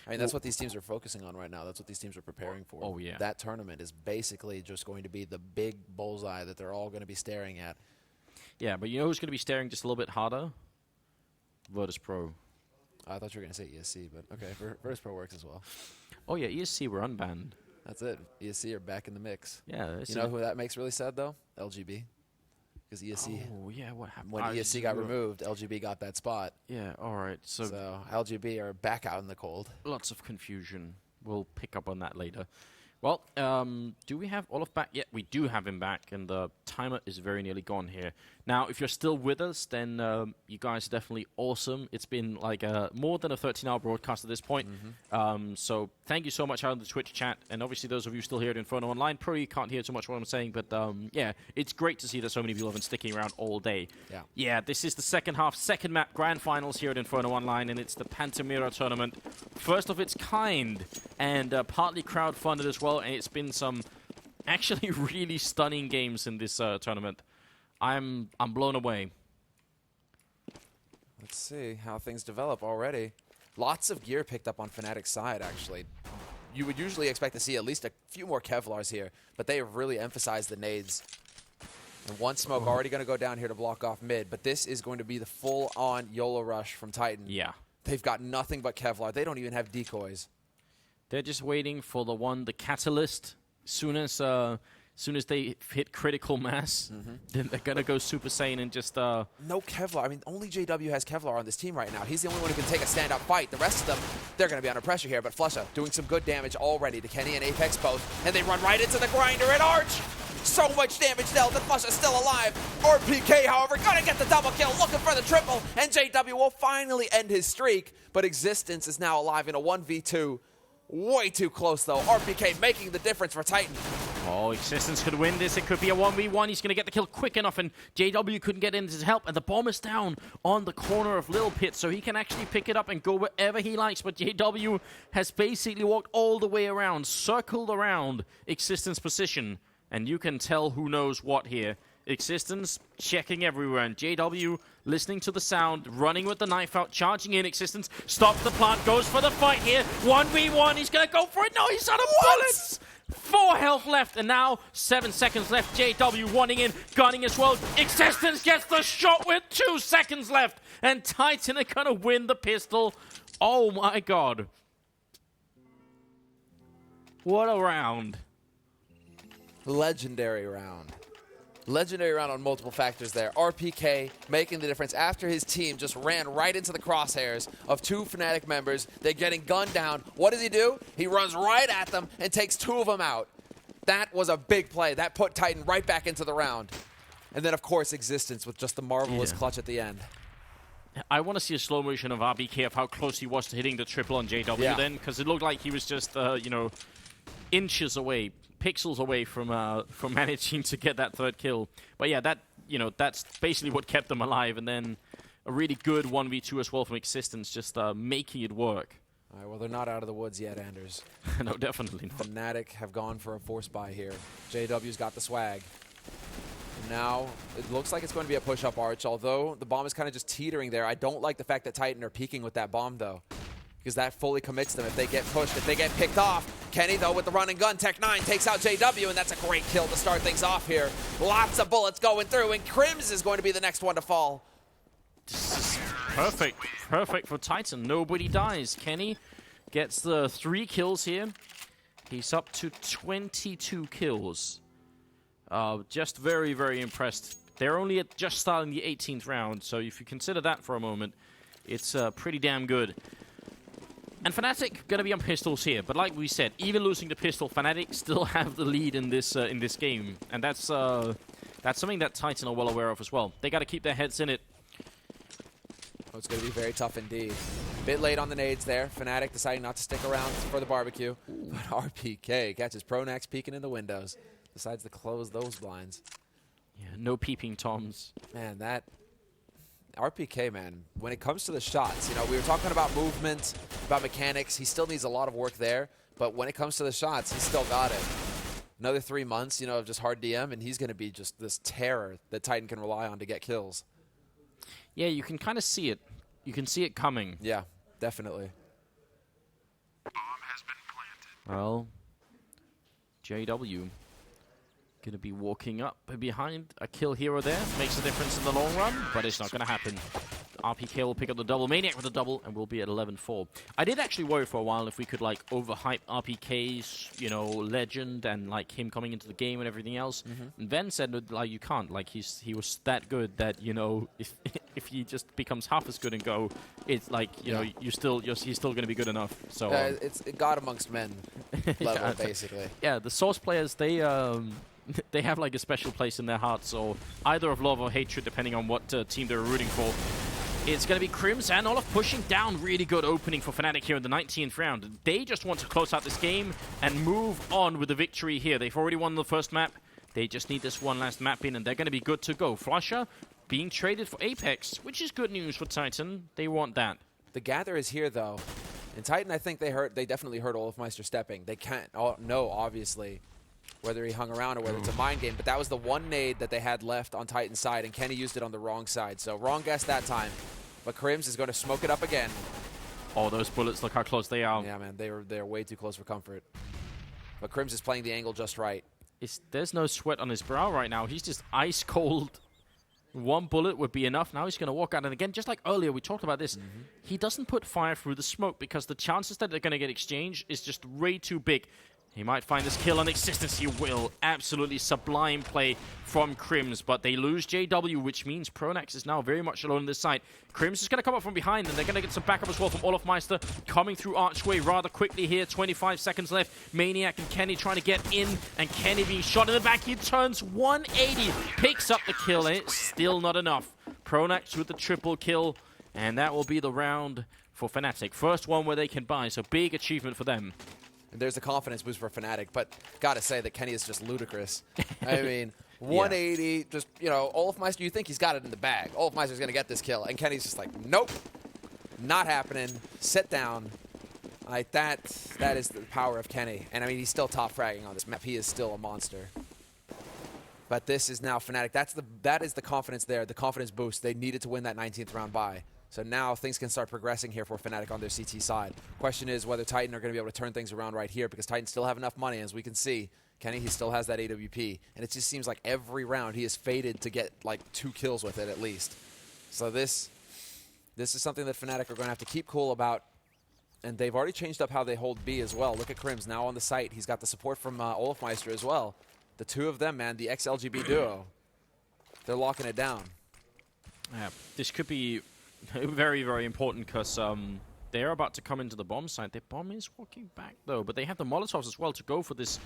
I mean, that's what these teams are focusing on right now. That's what these teams are preparing for. Oh, yeah. That tournament is basically just going to be the big bullseye that they're all going to be staring at. Yeah, but you know who's going to be staring just a little bit harder? Virtus Pro. I thought you were going to say ESC, but okay, Virtus Pro works as well. Oh, yeah, ESC were unbanned. That's it. ESC are back in the mix. Yeah. You know who that makes really sad, though? LGB. Because ESC... Oh, yeah, what happened? When ESC got removed, LGB got that spot. Yeah, all right. So LGB are back out in the cold. Lots of confusion. We'll pick up on that later. Well, do we have Olaf back? Yeah, we do have him back, and the timer is very nearly gone here. Now, if you're still with us, then you guys are definitely awesome. It's been like more than a 13-hour broadcast at this point. So thank you so much out in the Twitch chat. And obviously, those of you still here at Inferno Online, probably can't hear too much what I'm saying. But yeah, it's great to see that so many people have been sticking around all day. Yeah, this is the second half, second map grand finals here at Inferno Online, and it's the Pantamera tournament. First of its kind, and partly crowdfunded as well. And it's been some actually really stunning games in this tournament. I'm blown away. Let's see how things develop already. Lots of gear picked up on fnatic's side, actually. You would usually expect to see at least a few more Kevlars here, but they have really emphasized the nades. And one smoke already going to go down here to block off mid, but this is going to be the full-on YOLO rush from Titan. Yeah. They've got nothing but Kevlar. They don't even have decoys. They're just waiting for the catalyst. Soon as they hit critical mass, then they're going to go Super Saiyan and just... No Kevlar. I mean, only JW has Kevlar on this team right now. He's the only one who can take a stand-up fight. The rest of them, they're going to be under pressure here. But Flusha doing some good damage already to Kenny and Apex both. And they run right into the grinder and Arch. So much damage dealt, and Flusha's still alive. RPK, however, gonna get the double kill, looking for the triple, and JW will finally end his streak. But Existence is now alive in a 1v2. Way too close, though. RPK making the difference for Titan. Oh, Existence could win this. It could be a 1v1. He's going to get the kill quick enough, and JW couldn't get in his help. And the bomb is down on the corner of Little Pit, so he can actually pick it up and go wherever he likes. But JW has basically walked all the way around, circled around Existence position. And you can tell who knows what here. Existence checking everywhere, and JW listening to the sound, running with the knife out, charging in. Existence stops the plant, goes for the fight here. 1v1, he's going to go for it. No, he's out of bullets. 4 health left, and now 7 seconds left. JW wanting in, gunning as well. Existence gets the shot with 2 seconds left, and Titan are going to win the pistol. Oh my god. What a round. Legendary round. Legendary round on multiple factors there. RPK making the difference after his team just ran right into the crosshairs of 2 Fnatic members. They're getting gunned down. What does he do? He runs right at them and takes 2 of them out. That was a big play. That put Titan right back into the round. And then, of course, Existence with just the marvelous clutch at the end. I want to see a slow motion of RPK of how close he was to hitting the triple on JW then, because it looked like he was just, inches away, pixels away from managing to get that 3rd kill. But yeah, that's basically what kept them alive. And then a really good 1v2 as well from Existence, just making it work. All right, well, they're not out of the woods yet, Anders. No, definitely not. Fnatic have gone for a force buy here. JW's got the swag. And now it looks like it's going to be a push-up Arch, although the bomb is kind of just teetering there. I don't like the fact that Titan are peeking with that bomb, though, because that fully commits them if they get pushed, if they get picked off. Kenny, though, with the run and gun, Tech 9 takes out JW, and that's a great kill to start things off here. Lots of bullets going through, and Crims is going to be the next one to fall. This is perfect. Perfect for Titan. Nobody dies. Kenny gets the 3 kills here. He's up to 22 kills. Just very, very impressed. They're only just starting the 18th round, so if you consider that for a moment, it's pretty damn good. And Fnatic going to be on pistols here, but like we said, even losing the pistol, Fnatic still have the lead in this game, and that's something that Titan are well aware of as well. They got to keep their heads in it. Oh, it's going to be very tough indeed. Bit late on the nades there. Fnatic deciding not to stick around for the barbecue, but RPK catches Pronax peeking in the windows, decides to close those blinds. Yeah, no peeping toms. Man, that RPK, man, when it comes to the shots, we were talking about movement, about mechanics. He still needs a lot of work there, but when it comes to the shots, he's still got it. Another 3 months, of just hard DM, and he's going to be just this terror that Titan can rely on to get kills. Yeah, you can kind of see it. You can see it coming. Yeah, definitely. Bomb has been planted. Well, JW going to be walking up behind a kill here or there. Makes a difference in the long run, but it's not going to happen. RPK will pick up the double. Maniac with the double, and we'll be at 11-4. I did actually worry for a while if we could, overhype RPK's, legend and, him coming into the game and everything else. And Ben said, you can't. He was that good that, if he just becomes half as good and go, it's he's still going to be good enough. So it's God amongst men level, basically. Yeah, the Source players, they have a special place in their hearts, or either of love or hatred, depending on what team they're rooting for. It's going to be Crims and Olaf pushing down. Really good opening for Fnatic here in the 19th round. They just want to close out this game and move on with the victory here. They've already won the first map. They just need this one last map in, and they're going to be good to go. Flusha being traded for Apex, which is good news for Titan. They want that. The Gather is here, though. And Titan, I think they definitely heard Olafmeister stepping. They can't know, obviously, whether he hung around or whether it's a mind game. But that was the one nade that they had left on Titan's side, and Kenny used it on the wrong side. So wrong guess that time. But Crims is going to smoke it up again. Oh, those bullets, look how close they are. Yeah, man, they're way too close for comfort. But Crims is playing the angle just right. there's no sweat on his brow right now. He's just ice cold. One bullet would be enough. Now he's going to walk out. And again, just like earlier, we talked about this. He doesn't put fire through the smoke because the chances that they're going to get exchanged is just way too big. He might find this kill on Existence. He will. Absolutely sublime play from Crims, but they lose JW, which means Pronax is now very much alone on this side. Crims is going to come up from behind, and they're going to get some backup as well from Olofmeister, coming through Archway rather quickly here. 25 seconds left. Maniac and Kenny trying to get in, and Kenny being shot in the back. He turns 180, picks up the kill, and it's still not enough. Pronax with the triple kill, and that will be the round for Fnatic. First one where they can buy, so big achievement for them. And there's a confidence boost for Fnatic, but gotta say that Kenny is just ludicrous. I mean, 180, just, you know, Olofmeister, you think he's got it in the bag. Olofmeister's gonna get this kill, and Kenny's just like, nope, not happening. Sit down. Like, that is the power of Kenny. And I mean, he's still top fragging on this map. He is still a monster. But this is now Fnatic. That is the confidence there, the confidence boost. They needed to win that 19th round bye. So now things can start progressing here for Fnatic on their CT side. Question is whether Titan are going to be able to turn things around right here, because Titan still have enough money. As we can see, Kenny, he still has that AWP. And it just seems like every round he is fated to get like 2 kills with it at least. So this is something that Fnatic are going to have to keep cool about. And they've already changed up how they hold B as well. Look at Crims now on the site. He's got the support from Olofmeister as well. The two of them, man, the XLGB duo. They're locking it down. Yeah, this could be very, very important because they're about to come into the bomb site. Their bomb is walking back, though, but they have the Molotovs as well to go for this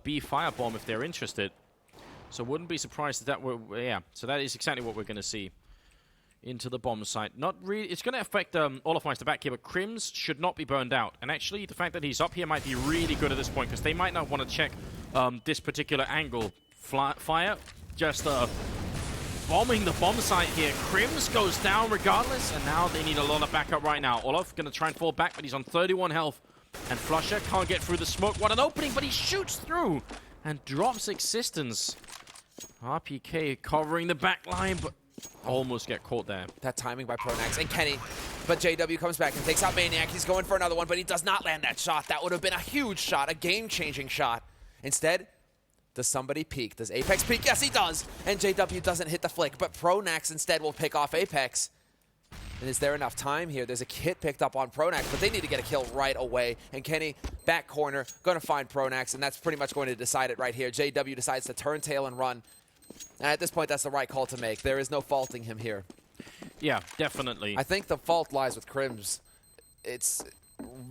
B firebomb if they're interested. So wouldn't be surprised if that were... Yeah, so that is exactly what we're going to see into the bomb site. Not really... It's going to affect Olofmeister back here, but Crims should not be burned out. And actually, the fact that he's up here might be really good at this point because they might not want to check this particular angle. Fire just... bombing the bomb site here. Crims goes down regardless, and now they need a lot of backup right now. Olof going to try and fall back, but he's on 31 health. And Flusher can't get through the smoke. What an opening, but he shoots through and drops Existence. RPK covering the back line, but almost get caught there. That timing by Pronax and Kenny. But JW comes back and takes out Maniac. He's going for another one, but he does not land that shot. That would have been a huge shot, a game-changing shot. Instead, does somebody peek? Does Apex peek? Yes, he does. And JW doesn't hit the flick, but Pronax instead will pick off Apex. And is there enough time here? There's a hit picked up on Pronax, but they need to get a kill right away. And Kenny, back corner, going to find Pronax, and that's pretty much going to decide it right here. JW decides to turn tail and run. And at this point, that's the right call to make. There is no faulting him here. Yeah, definitely. I think the fault lies with Crims. It's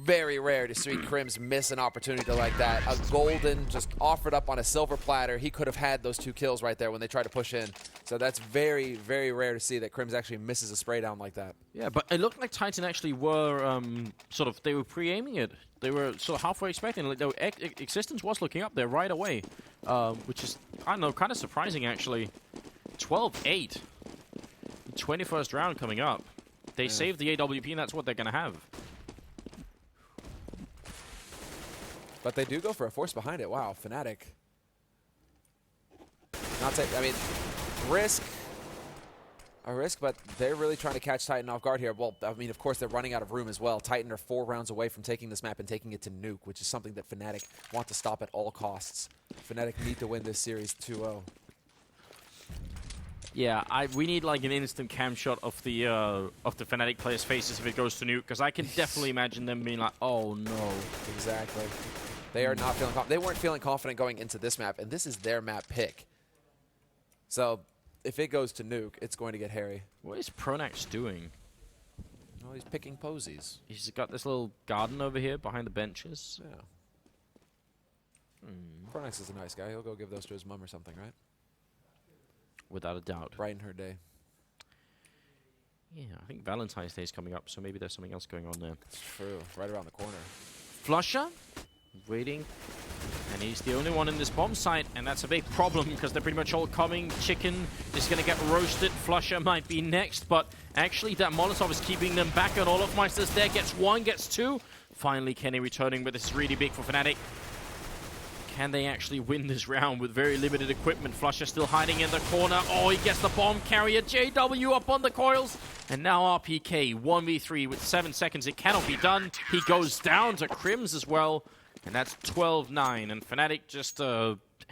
very rare to see Crims miss an opportunity like that. A golden just offered up on a silver platter. He could have had those 2 kills right there when they tried to push in. So that's very, very rare to see that Crims actually misses a spray down like that. Yeah, but it looked like Titan actually were they were pre-aiming it. They were sort of halfway expecting it. Like, Existence was looking up there right away, which is, I don't know, kind of surprising actually. 12-8. 21st round coming up. They saved the AWP, and that's what they're going to have. But they do go for a force behind it. Wow, Fnatic. Not take, I mean, a risk, but they're really trying to catch Titan off guard here. Well, I mean, of course, they're running out of room as well. Titan are 4 rounds away from taking this map and taking it to Nuke, which is something that Fnatic want to stop at all costs. Fnatic need to win this series 2-0. Yeah, we need like an instant cam shot of the Fnatic players' faces if it goes to Nuke, because I can definitely imagine them being like, "Oh no!" Exactly. They are not feeling confident. They weren't feeling confident going into this map, and this is their map pick. So if it goes to Nuke, it's going to get hairy. What is Pronax doing? Oh, he's picking posies. He's got this little garden over here behind the benches. Yeah. Pronax is a nice guy. He'll go give those to his mom or something, right? Without a doubt. Brighten her day. Yeah, I think Valentine's Day is coming up, so maybe there's something else going on there. It's true. Right around the corner. Flusher, waiting. And he's the only one in this bomb site, and that's a big problem because they're pretty much all coming. Chicken is going to get roasted. Flusher might be next, but actually that Molotov is keeping them back, and Olofmeister's there. Gets 1, gets 2. Finally, Kenny returning, but this is really big for Fnatic. Can they actually win this round with very limited equipment? Flusher still hiding in the corner. Oh, he gets the bomb carrier. JW up on the coils. And now RPK 1v3 with 7 seconds. It cannot be done. He goes down to Crims as well. And that's 12-9. And Fnatic just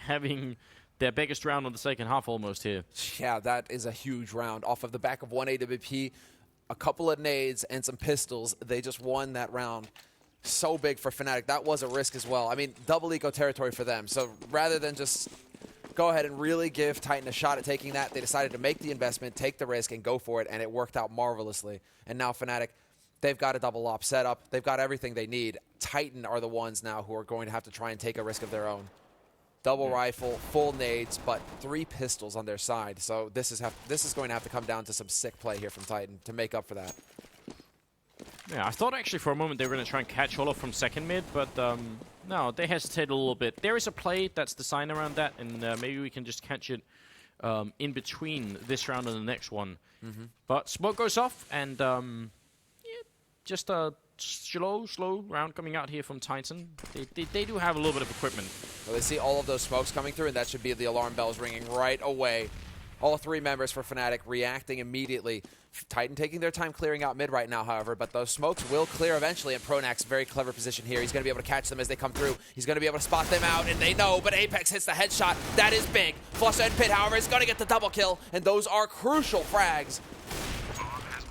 having their biggest round of the second half almost here. Yeah, that is a huge round. Off of the back of one AWP, a couple of nades, and some pistols. They just won that round. So big for Fnatic. That was a risk as well. I mean, double eco territory for them. So rather than just go ahead and really give Titan a shot at taking that, they decided to make the investment, take the risk, and go for it, and it worked out marvelously. And now Fnatic, they've got a double op setup. They've got everything they need. Titan are the ones now who are going to have to try and take a risk of their own. Double rifle, full nades, but 3 pistols on their side. So this is going to have to come down to some sick play here from Titan to make up for that. Yeah, I thought actually for a moment they were going to try and catch Olof from second mid, but no, they hesitated a little bit. There is a play that's designed around that, and maybe we can just catch it in between this round and the next one. But smoke goes off, and yeah, just a slow round coming out here from Titan. They do have a little bit of equipment. Well, they see all of those smokes coming through, and that should be the alarm bells ringing right away. All 3 members for Fnatic reacting immediately. Titan taking their time clearing out mid right now, however, but those smokes will clear eventually, and Pronak's very clever position here. He's going to be able to catch them as they come through. He's going to be able to spot them out, and they know, but Apex hits the headshot. That is big. Flusha and Pit, however, is going to get the double kill, and those are crucial frags.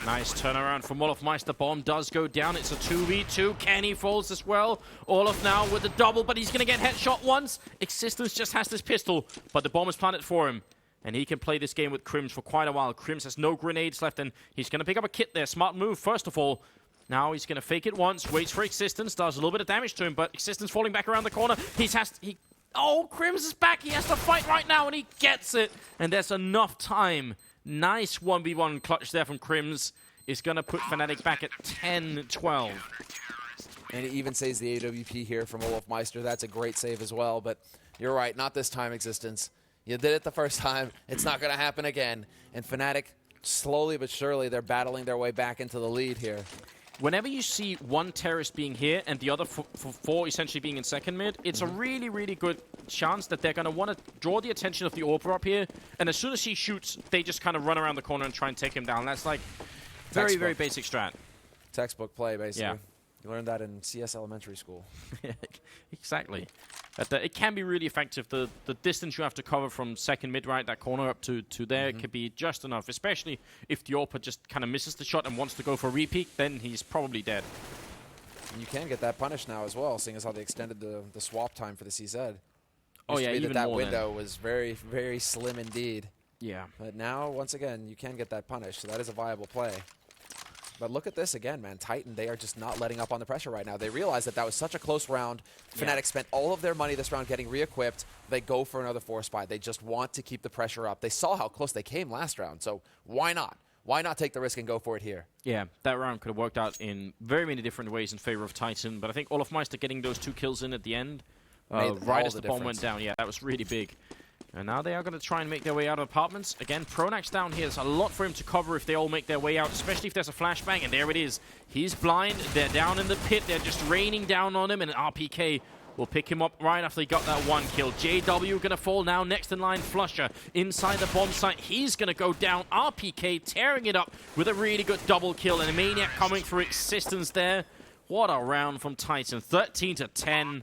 Nice turnaround from Olofmeister. Bomb does go down. It's a 2v2. Kenny falls as well. Olof now with the double, but he's going to get headshot once. Existence just has this pistol, but the bomb is planted for him. And he can play this game with Crims for quite a while. Crims has no grenades left, and he's going to pick up a kit there. Smart move, first of all. Now he's going to fake it once, waits for Existence, does a little bit of damage to him, but Existence falling back around the corner. Oh, Crims is back. He has to fight right now, and he gets it. And there's enough time. Nice 1v1 clutch there from Crims. Is going to put Fnatic back at 10-12. And he even saves the AWP here from Olofmeister. That's a great save as well, but you're right, not this time, Existence. You did it the first time. It's not going to happen again. And Fnatic, slowly but surely, they're battling their way back into the lead here. Whenever you see one terrorist being here and the other 4 essentially being in second mid, it's a really, really good chance that they're going to want to draw the attention of the AWPer up here. And as soon as he shoots, they just kind of run around the corner and try and take him down. That's like very, very basic strat. Textbook play, basically. Yeah. You learned that in CS elementary school. Exactly. It can be really effective. The distance you have to cover from second mid right, that corner up to there, could be just enough, especially if the AWPer just kind of misses the shot and wants to go for a repeat, then he's probably dead. And you can get that punished now as well, seeing as how they extended the swap time for the CZ. Oh, yeah, even that more window was very, very slim indeed. Yeah. But now, once again, you can get that punished, so that is a viable play. But look at this again, man. Titan, they are just not letting up on the pressure right now. They realize that was such a close round. Fnatic spent all of their money this round getting re-equipped. They go for another 4 spy. They just want to keep the pressure up. They saw how close they came last round, so why not? Why not take the risk and go for it here? Yeah, that round could have worked out in very many different ways in favor of Titan, but I think Olofmeister getting those 2 kills in at the end, right as the bomb went down, yeah, that was really big. And now they are going to try and make their way out of apartments. Again, Pronak's down here. There's a lot for him to cover if they all make their way out, especially if there's a flashbang. And there it is. He's blind. They're down in the pit. They're just raining down on him. And an RPK will pick him up right after he got that 1 kill. JW going to fall now. Next in line, Flusha inside the bomb site. He's going to go down. RPK tearing it up with a really good double kill. And a Maniac coming through Existence there. What a round from Titan. 13-10.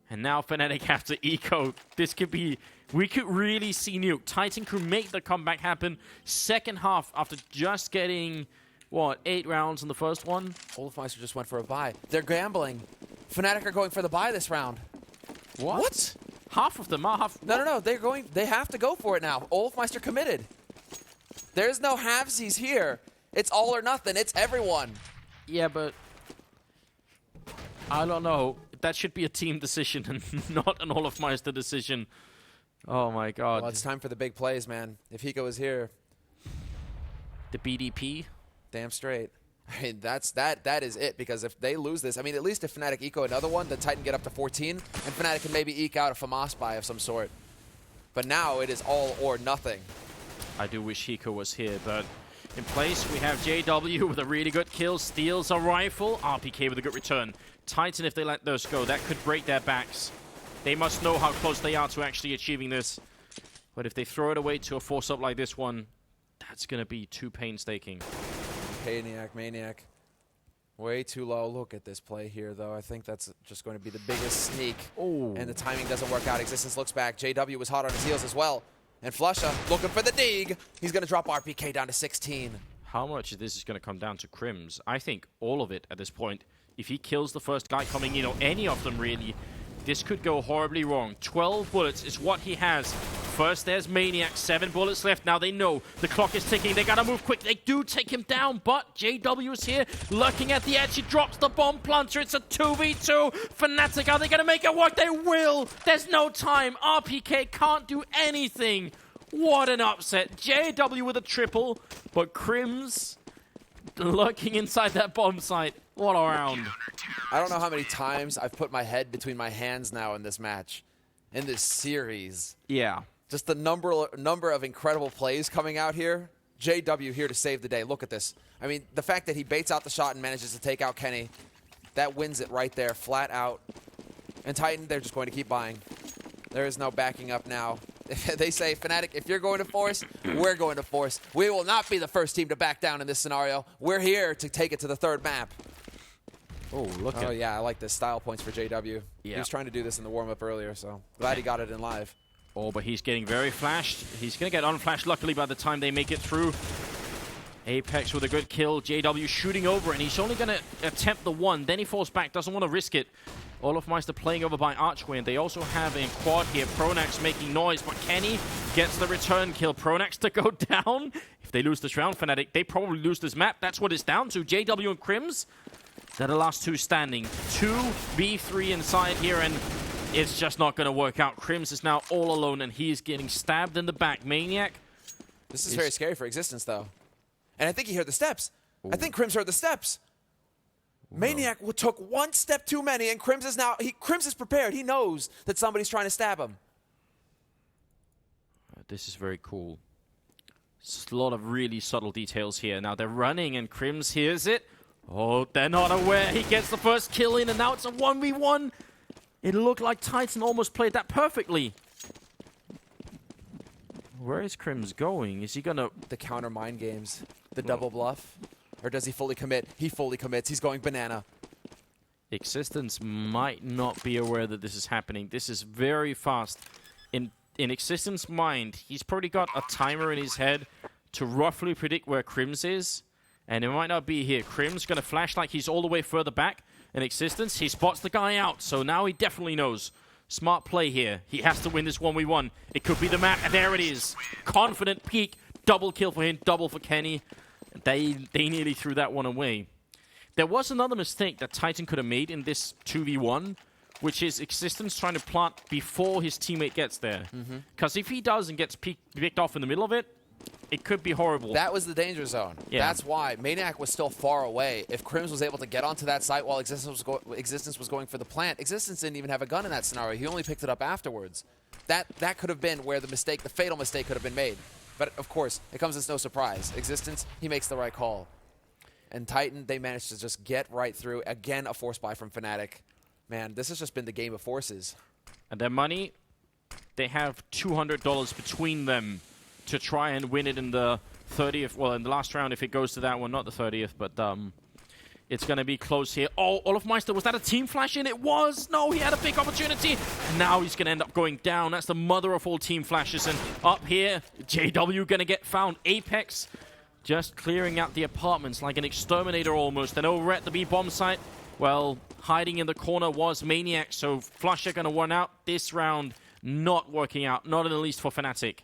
And now Fnatic have to eco. This could be... We could really see Nuke. Titan could make the comeback happen. Second half, after just getting, 8 rounds in the first one? Olofmeister just went for a buy. They're gambling. Fnatic are going for the buy this round. What? Half of them are half... No. They have to go for it now. Olofmeister committed. There's no halvesies here. It's all or nothing. It's everyone. Yeah, but... I don't know. That should be a team decision and not an Olofmeister decision. Oh my god. Well, it's time for the big plays, man. If Hiko is here. The BDP? Damn straight. I mean, that is it, because if they lose this, I mean, at least if Fnatic eco another one, then Titan get up to 14, and Fnatic can maybe eke out a FAMAS buy of some sort. But now it is all or nothing. I do wish Hiko was here, but in place we have JW with a really good kill, steals a rifle, RPK with a good return. Titan, if they let those go, that could break their backs. They must know how close they are to actually achieving this. But if they throw it away to a force-up like this one, that's going to be too painstaking. Maniac. Way too low. Look at this play here, though. I think that's just going to be the biggest sneak. Oh. And the timing doesn't work out. Existence looks back. JW was hot on his heels as well. And Flusha looking for the dig. He's going to drop RPK down to 16. How much of this is going to come down to Crims? I think all of it at this point. If he kills the first guy coming in, or any of them really, this could go horribly wrong. 12 bullets is what he has. First, there's Maniac. 7 bullets left. Now they know the clock is ticking. They gotta move quick. They do take him down, but JW is here, lurking at the edge. He drops the bomb planter. It's a 2v2. Fnatic, are they gonna make it work? They will. There's no time. RPK can't do anything. What an upset. JW with a triple, but Crims lurking inside that bomb site. What a round. I don't know how many times I've put my head between my hands now in this match, in this series. Yeah. Just the number of incredible plays coming out here. JW here to save the day. Look at this. I mean, the fact that he baits out the shot and manages to take out Kenny, that wins it right there, flat out. And Titan, they're just going to keep buying. There is no backing up now. They say, Fnatic, if you're going to force, we're going to force. We will not be the first team to back down in this scenario. We're here to take it to the third map. Oh, look at Oh, yeah, I like this. Style points for JW. Yeah. He was trying to do this in the warm-up earlier, so glad he got it in live. Oh, but he's getting very flashed. He's going to get unflashed, luckily, by the time they make it through. Apex with a good kill. JW shooting over, and he's only going to attempt the one. Then he falls back, doesn't want to risk it. Olofmeister playing over by Archway, and they also have a quad here. Pronax making noise, but Kenny gets the return kill. Pronax to go down. If they lose this round, Fnatic, they probably lose this map. That's what it's down to. JW and Crims, they're the last two standing. 2v3 inside here, and it's just not going to work out. Crims is now all alone, and he is getting stabbed in the back. Maniac. This is very scary for Existence, though. And I think he heard the steps. Ooh. I think Crims heard the steps. Ooh. Maniac took one step too many, and Crims is now... Crims is prepared. He knows that somebody's trying to stab him. This is very cool. It's a lot of really subtle details here. Now they're running, and Crims hears it. Oh, they're not aware. He gets the first kill in, and now it's a 1v1. It looked like Titan almost played that perfectly. Where is Crims going? Is he gonna... The counter mind games. The double bluff. Or does he fully commit? He fully commits. He's going banana. Existence might not be aware that this is happening. This is very fast. In Existence's mind, he's probably got a timer in his head to roughly predict where Crims is. And it might not be here. Crims gonna flash like he's all the way further back. In Existence, he spots the guy out, so now he definitely knows. Smart play here. He has to win this 1v1. It could be the map, and there it is. Confident peek. Double kill for him, double for Kenny. They nearly threw that one away. There was another mistake that Titan could have made in this 2v1, which is Existence trying to plant before his teammate gets there. Because if he does and gets picked off in the middle of it, it could be horrible. That was the danger zone. Yeah. That's why. Maniac was still far away. If Crims was able to get onto that site while Existence was going for the plant, Existence didn't even have a gun in that scenario. He only picked it up afterwards. That could have been where the fatal mistake could have been made. But, of course, it comes as no surprise. Existence, he makes the right call. And Titan, they managed to just get right through. Again, a force buy from Fnatic. Man, this has just been the game of forces. And their money, they have $200 between them to try and win it in the 30th, well, in the last round if it goes to that one, not the 30th, but it's going to be close here. Oh, Olofmeister, was that a team flash in? It was! No, he had a big opportunity. Now he's going to end up going down. That's the mother of all team flashes. And up here, JW going to get found. Apex just clearing out the apartments like an exterminator almost. And over at the B bomb site, well, hiding in the corner was Maniac, so Flusher going to run out. This round not working out, not at least for Fnatic.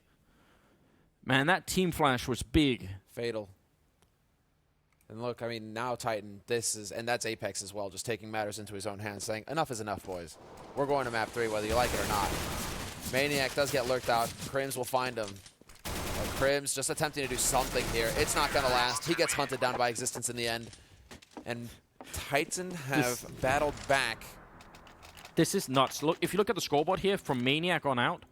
Man, that team flash was big. Fatal. And look, I mean, now Titan, and that's Apex as well, just taking matters into his own hands, saying, enough is enough, boys. We're going to map 3, whether you like it or not. Maniac does get lurked out. Crims will find him. But Crims just attempting to do something here. It's not going to last. He gets hunted down by Existence in the end. And Titan have battled back. This is nuts. Look, if you look at the scoreboard here, from Maniac on out,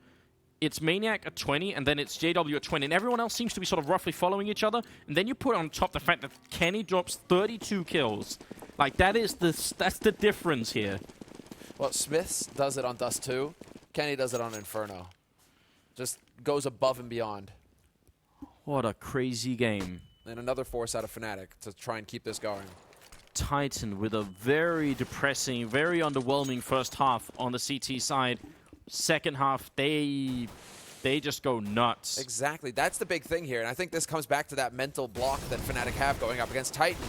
it's Maniac at 20, and then it's JW at 20, and everyone else seems to be sort of roughly following each other. And then you put on top the fact that Kenny drops 32 kills. Like, that's the difference here. Well, Smiths does it on Dust 2. Kenny does it on Inferno. Just goes above and beyond. What a crazy game. And another force out of Fnatic to try and keep this going. Titan with a very depressing, very underwhelming first half on the CT side. Second half, they just go nuts. Exactly. That's the big thing here. And I think this comes back to that mental block that fnatic have going up against Titan.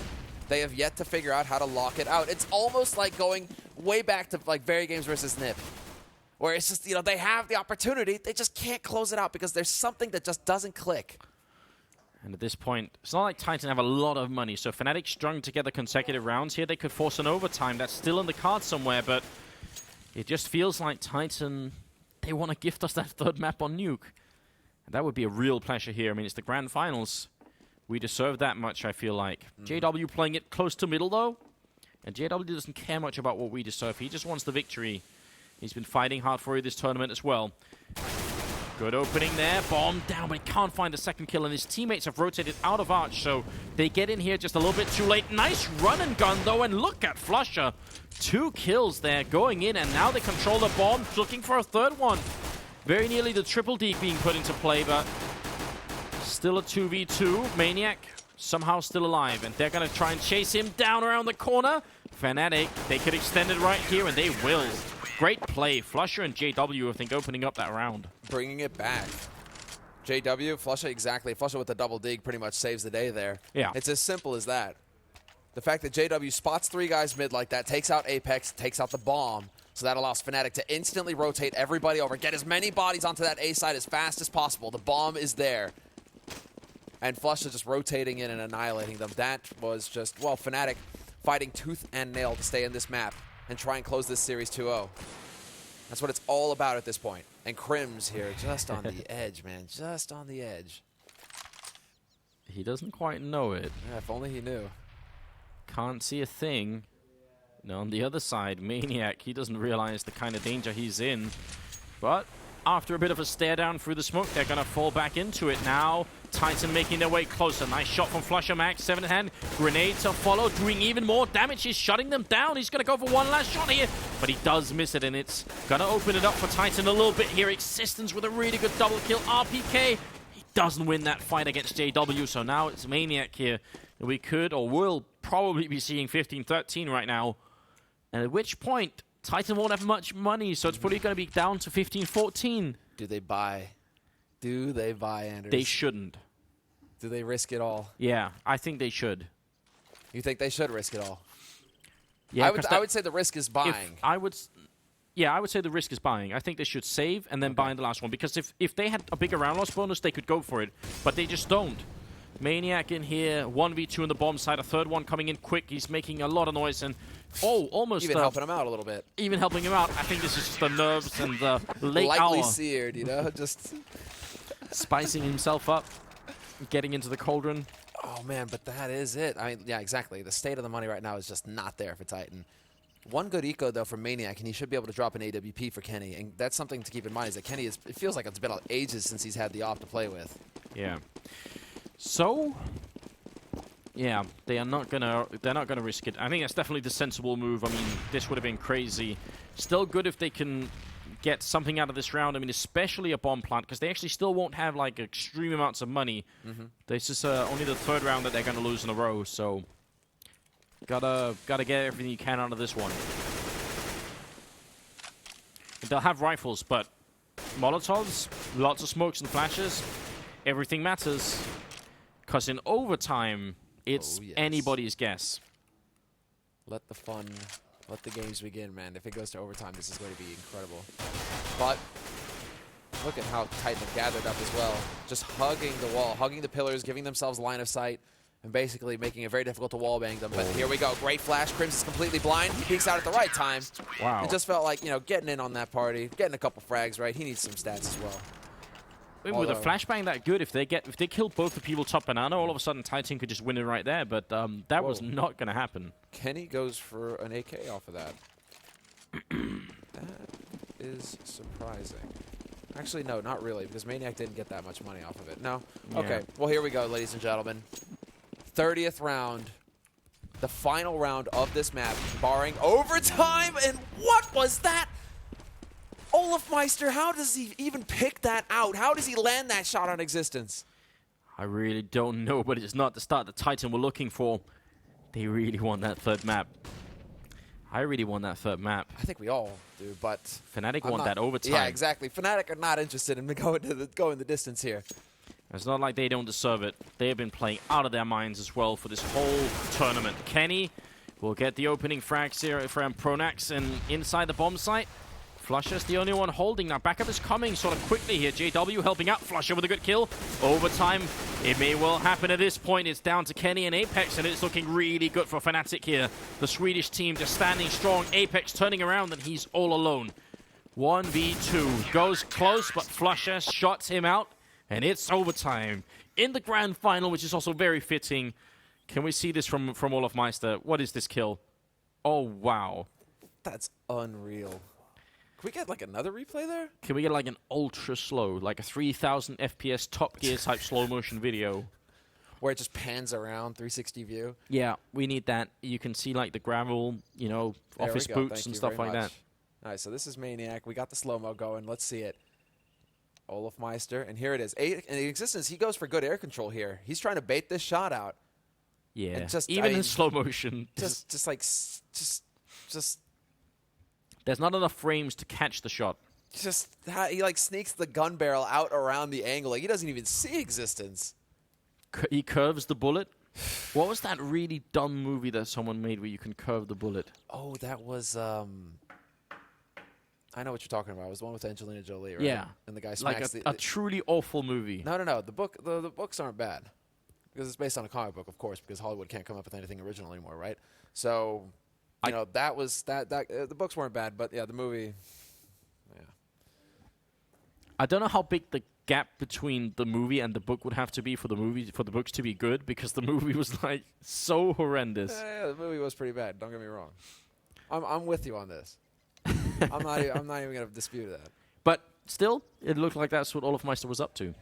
They have yet to figure out how to lock it out. It's almost like going way back to like Very Games versus Nip, where it's just, you know, they have the opportunity, they just can't close it out because there's something that just doesn't click. And at this point, it's not like Titan have a lot of money, so fnatic strung together consecutive rounds here. They could force an overtime. That's still in the cards somewhere, but it just feels like Titan, they want to gift us that third map on Nuke. And that would be a real pleasure here. I mean, it's the grand finals. We deserve that much, I feel like. JW playing it close to middle, though. And JW doesn't care much about what we deserve. He just wants the victory. He's been fighting hard for you this tournament as well. Good opening there. Bomb down, but he can't find the second kill. And his teammates have rotated out of Arch, so they get in here just a little bit too late. Nice run and gun, though. And look at flusha. 2 kills there going in, and now they control the bomb, looking for a third one. Very nearly the triple D being put into play, but still a 2v2. Maniac somehow still alive, and they're going to try and chase him down around the corner. fnatic, they could extend it right here, and they will. Great play. flusha and JW, I think, opening up that round. Bringing it back. JW, flusha, exactly. flusha with the double dig pretty much saves the day there. Yeah. It's as simple as that. The fact that JW spots 3 guys mid like that, takes out Apex, takes out the bomb, so that allows fnatic to instantly rotate everybody over, get as many bodies onto that A side as fast as possible. The bomb is there. And flusha just rotating in and annihilating them. That was just, well, fnatic fighting tooth and nail to stay in this map and try and close this series 2-0. That's what it's all about at this point. And Crims here, just on the edge, man. Just on the edge. He doesn't quite know it. Yeah, if only he knew. Can't see a thing. Now on the other side, Maniac, he doesn't realize the kind of danger he's in. But after a bit of a stare down through the smoke, they're going to fall back into it now. Titan making their way closer. Nice shot from flusha Max, 7 in hand. Grenade to follow, doing even more damage. He's shutting them down. He's going to go for one last shot here, but he does miss it, and it's going to open it up for Titan a little bit here. Existence with a really good double kill. RPK, he doesn't win that fight against JW, so now it's Maniac here. We could or will probably be seeing 15-13 right now, and at which point Titan won't have much money, so it's probably going to be down to 15-14. Do they buy? Do they buy, Anders? They shouldn't. Do they risk it all? Yeah, I think they should. You think they should risk it all? Yeah, I would say the risk is buying. I would say the risk is buying. I think they should save and then buy in the last one, because if they had a bigger round loss bonus, they could go for it, but they just don't. Maniac in here, 1v2 on the bomb side, a third one coming in quick. He's making a lot of noise, and almost even helping him out a little bit. Even helping him out. I think this is just the nerves and the late lightly hour. Seared, you know, just spicing himself up, getting into the cauldron. Oh man, but that is it. I mean, yeah, exactly. The state of the money right now is just not there for Titan. One good eco though from Maniac, and he should be able to drop an AWP for Kenny, and that's something to keep in mind. Is that Kenny is? It feels like it's been ages since he's had the op to play with. Yeah. So, yeah, they're not gonna risk it. I think that's definitely the sensible move. I mean, this would have been crazy. Still good if they can get something out of this round. I mean, especially a bomb plant, because they actually still won't have like extreme amounts of money. This is only the third round that they're gonna lose in a row. So, gotta get everything you can out of this one. They'll have rifles, but Molotovs, lots of smokes and flashes. Everything matters. Because in overtime, it's anybody's guess. Let the fun, let the games begin, man. If it goes to overtime, this is going to be incredible. But look at how tight they've gathered up as well. Just hugging the wall, hugging the pillars, giving themselves line of sight, and basically making it very difficult to wallbang them. But here we go. Great flash. Crims is completely blind. He peeks out at the right time. Wow. It just felt like, you know, getting in on that party, getting a couple frags right. He needs some stats as well. With a flashbang that good, if they kill both the people top banana, all of a sudden Titan could just win it right there. But that was not going to happen. Kenny goes for an AK off of that. That is surprising. Actually, no, not really, because Maniac didn't get that much money off of it. No? Yeah. Okay, well, here we go, ladies and gentlemen. 30th round, the final round of this map, barring overtime, and what was that? Olafmeister, how does he even pick that out? How does he land that shot on Existence? I really don't know, but it's not the start the Titan were looking for. They really want that third map. I really want that third map. I think we all do, but Fnatic want that overtime. Yeah, exactly. Fnatic are not interested in going the distance here. It's not like they don't deserve it. They have been playing out of their minds as well for this whole tournament. Kenny will get the opening frags here from Pronax, and inside the bomb site, Flusher's the only one holding. Now backup is coming sort of quickly here. JW helping out Flusher with a good kill. Overtime, it may well happen at this point. It's down to Kenny and Apex, and it's looking really good for Fnatic here. The Swedish team just standing strong. Apex turning around, and he's all alone. 1v2. Goes close, but Flusher shuts him out. And it's overtime in the grand final, which is also very fitting. Can we see this from Olaf Meister? What is this kill? Oh, wow. That's unreal. Can we get, like, another replay there? Can we get, like, an ultra slow, like a 3000 FPS Top Gear type slow motion video? Where it just pans around, 360 view? Yeah, we need that. You can see, like, the gravel, you know, off his boots and stuff like that. All right, so this is Maniac. We got the slow-mo going. Let's see it. Olaf Meister, and here it is. In existence, he goes for good air control here. He's trying to bait this shot out. Yeah, and just, even in slow motion. Just. There's not enough frames to catch the shot. He like sneaks the gun barrel out around the angle. Like he doesn't even see existence. He curves the bullet. What was that really dumb movie that someone made where you can curve the bullet? Oh, that was I know what you're talking about. It was the one with Angelina Jolie, right? Yeah. And the guy smacks like a truly awful movie. No. The books aren't bad. Because it's based on a comic book, of course, because Hollywood can't come up with anything original anymore, right? So, you know, that was the books weren't bad, but yeah, the movie, yeah. I don't know how big the gap between the movie and the book would have to be for the books to be good, because the movie was like so horrendous. Yeah, the movie was pretty bad. Don't get me wrong. I'm with you on this. I'm not even going to dispute that. But still, it looked like that's what Olaf Meister was up to.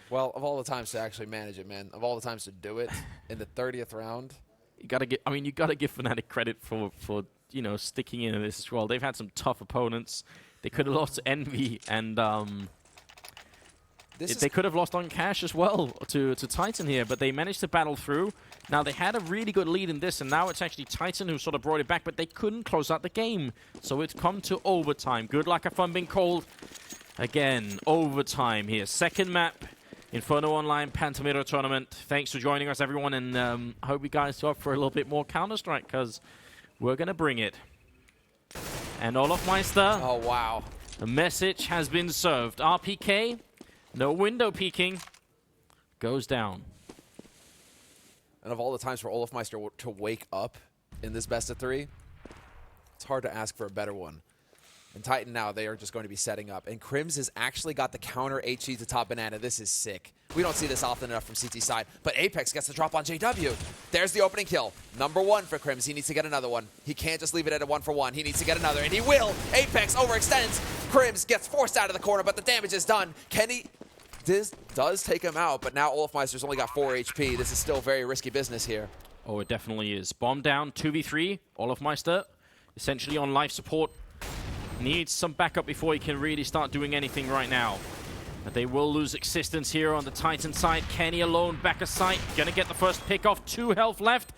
Well, of all the times to actually manage it, man, of all the times to do it in the 30th round, you gotta give Fnatic credit for you know, sticking in this as well. They've had some tough opponents. They could have lost to Envy, and they could have lost on Cash as well to Titan here, but they managed to battle through. Now, they had a really good lead in this, and now it's actually Titan who sort of brought it back, but they couldn't close out the game. So it's come to overtime. Good luck if I'm being called. Again, overtime here. Second map, Inferno Online Pantamera tournament. Thanks for joining us, everyone, and I hope you guys are up for a little bit more Counter-Strike, because we're going to bring it. And Olaf Meister. Oh, wow. The message has been served. RPK, no window peeking, goes down. And of all the times for Olaf Meister to wake up in this best of three, it's hard to ask for a better one. And Titan now, they are just going to be setting up. And Crims has actually got the counter HE to top banana. This is sick. We don't see this often enough from CT side. But Apex gets the drop on JW. There's the opening kill. Number one for Crims. He needs to get another one. He can't just leave it at a 1-for-1. He needs to get another, and he will. Apex overextends. Crims gets forced out of the corner, but the damage is done. Kenny does take him out, but now Olaf Meister's only got 4 HP. This is still very risky business here. Oh, it definitely is. Bomb down, 2v3. Olaf Meister essentially on life support. Needs some backup before he can really start doing anything right now. But they will lose existence here on the Titan side. Kenny alone, back of sight. Gonna get the first pick off. 2 health left.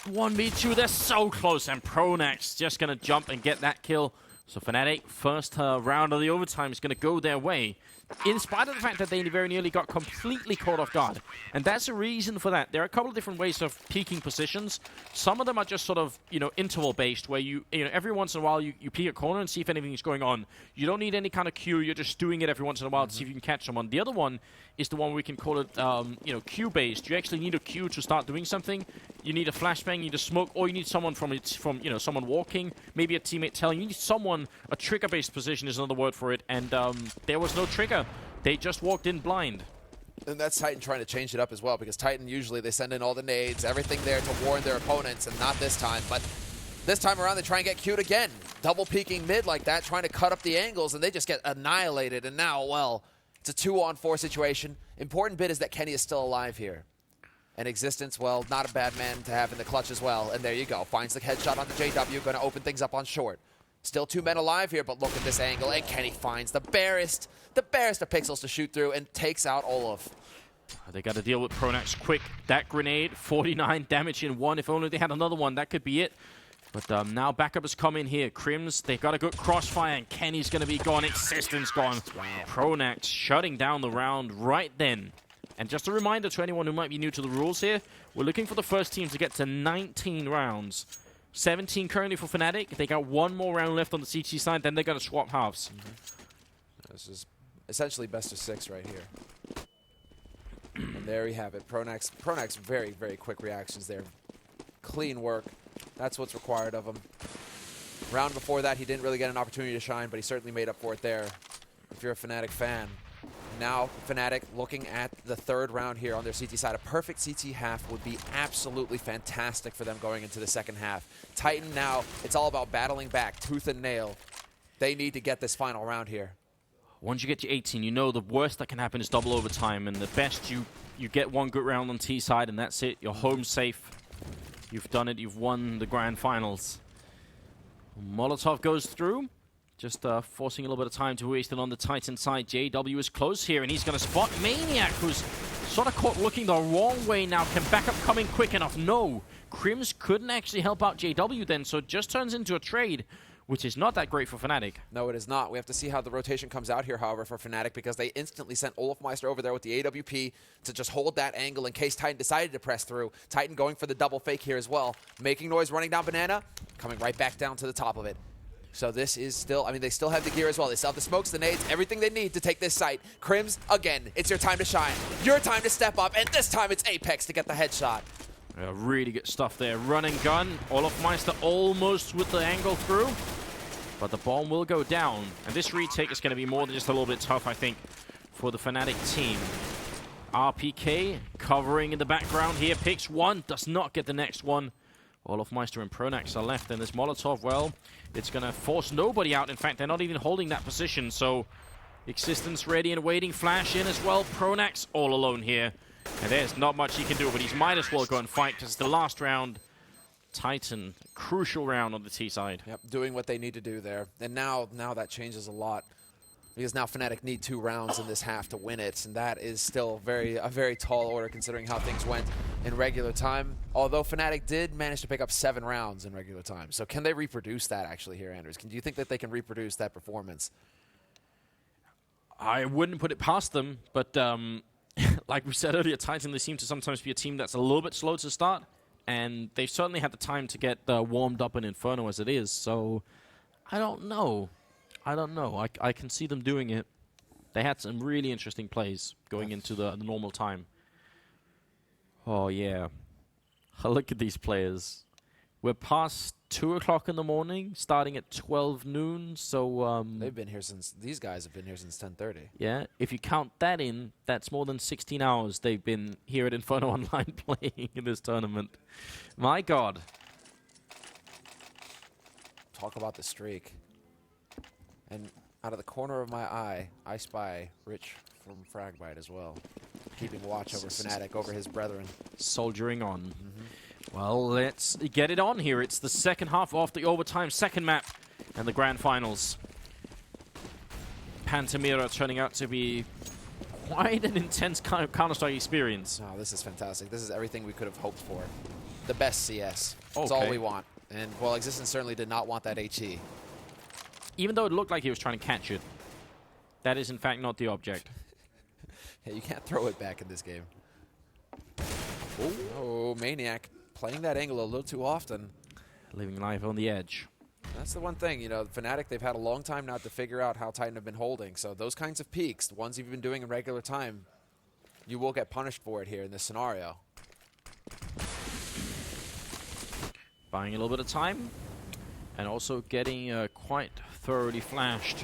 1v2, they're so close. And Pronax just gonna jump and get that kill. So Fnatic, first round of the overtime is gonna go their way, in spite of the fact that they very nearly got completely caught off guard. And that's a reason for that. There are a couple of different ways of peeking positions. Some of them are just sort of, you know, interval-based, where you know, every once in a while you peek a corner and see if anything's going on. You don't need any kind of cue. You're just doing it every once in a while to see if you can catch someone. The other one is the one we can call it, you know, cue-based. You actually need a cue to start doing something. You need a flashbang, you need a smoke, or you need someone from you know, someone walking, maybe a teammate telling you. You need someone. A trigger-based position is another word for it, and there was no trigger. They just walked in blind. And that's Titan trying to change it up as well, because Titan usually they send in all the nades, everything there to warn their opponents, and not this time. But this time around, they try and get queued again. Double peeking mid like that, trying to cut up the angles, and they just get annihilated. And now, well, it's a 2-on-4 situation. Important bit is that Kenny is still alive here. And Existence, well, not a bad man to have in the clutch as well. And there you go. Finds the headshot on the JW, going to open things up on short. Still 2 men alive here, but look at this angle. And Kenny finds the barest of pixels to shoot through and takes out Olaf. They got to deal with Pronax quick. That grenade, 49 damage in one. If only they had another one, that could be it. But now backup has come in here. Crims, they got a good crossfire, and Kenny's going to be gone. Existence gone. Wow. Pronax shutting down the round right then. And just a reminder to anyone who might be new to the rules here, we're looking for the first team to get to 19 rounds. 17 currently for Fnatic. They got one more round left on the CT side, then they're going to swap halves. This is essentially best of 6 right here. And there we have it. Pronax very, very quick reactions there. Clean work. That's what's required of him. Round before that, he didn't really get an opportunity to shine, but he certainly made up for it there. If you're a Fnatic fan. Now, Fnatic looking at the third round here on their CT side. A perfect CT half would be absolutely fantastic for them going into the second half. Titan now, it's all about battling back, tooth and nail. They need to get this final round here. Once you get to 18, you know the worst that can happen is double overtime, and the best you get one good round on T side, and that's it. You're home safe. You've done it. You've won the grand finals. Molotov goes through. Just forcing a little bit of time to waste it on the Titan side. JW is close here, and he's going to spot Maniac, who's sort of caught looking the wrong way now. Can backup come in quick enough? No. Crims couldn't actually help out JW then, so it just turns into a trade, which is not that great for Fnatic. No, it is not. We have to see how the rotation comes out here, however, for Fnatic, because they instantly sent Olofmeister over there with the AWP to just hold that angle in case Titan decided to press through. Titan going for the double fake here as well. Making noise, running down Banana, coming right back down to the top of it. So this is still, I mean, they still have the gear as well. They still have the smokes, the nades, everything they need to take this site. Crims, again, it's your time to shine. Your time to step up, and this time it's Apex to get the headshot. Yeah, really good stuff there. Run and gun. Olofmeister almost with the angle through. But the bomb will go down. And this retake is going to be more than just a little bit tough, I think, for the Fnatic team. RPK covering in the background here. Picks one, does not get the next one. Olofmeister and Pronax are left, and this Molotov, well, it's going to force nobody out. In fact, they're not even holding that position, so Existence ready and waiting. Flash in as well. Pronax all alone here. And there's not much he can do, but he might as well go and fight, because it's the last round. Titan, crucial round on the T side. Yep, doing what they need to do there. And now that changes a lot, because now Fnatic need 2 rounds in this half to win it, and that is still a very tall order considering how things went in regular time. Although Fnatic did manage to pick up 7 rounds in regular time. So can they reproduce that actually here, Anders? Do you think that they can reproduce that performance? I wouldn't put it past them, but like we said earlier, Titan, they seem to sometimes be a team that's a little bit slow to start, and they've certainly had the time to get warmed up in Inferno as it is, so I don't know. I can see them doing it. They had some really interesting plays going into the normal time. Oh, yeah. Look at these players. We're past 2 o'clock in the morning, starting at 12 noon, so... They've been here since... These guys have been here since 10:30. Yeah, if you count that in, that's more than 16 hours they've been here at Inferno Online playing in this tournament. My God. Talk about the streak. And out of the corner of my eye, I spy Rich from Fragbite as well, keeping watch over Fnatic, over his brethren. Soldiering on. Well, let's get it on here. It's the second half of the overtime second map and the grand finals. Pantamera turning out to be quite an intense kind of Counter-Strike experience. Oh, this is fantastic. This is everything we could have hoped for. The best CS. That's Okay. all we want. And, well, Existence certainly did not want that HE. Even though it looked like he was trying to catch it. That is, in fact, not the object. Yeah, you can't throw it back in this game. Oh, Maniac playing that angle a little too often. Living life on the edge. That's the one thing, you know, Fnatic, they've had a long time now to figure out how Titan have been holding. So those kinds of peaks, the ones you've been doing in regular time, you will get punished for it here in this scenario. Buying a little bit of time. And also getting quite thoroughly flashed.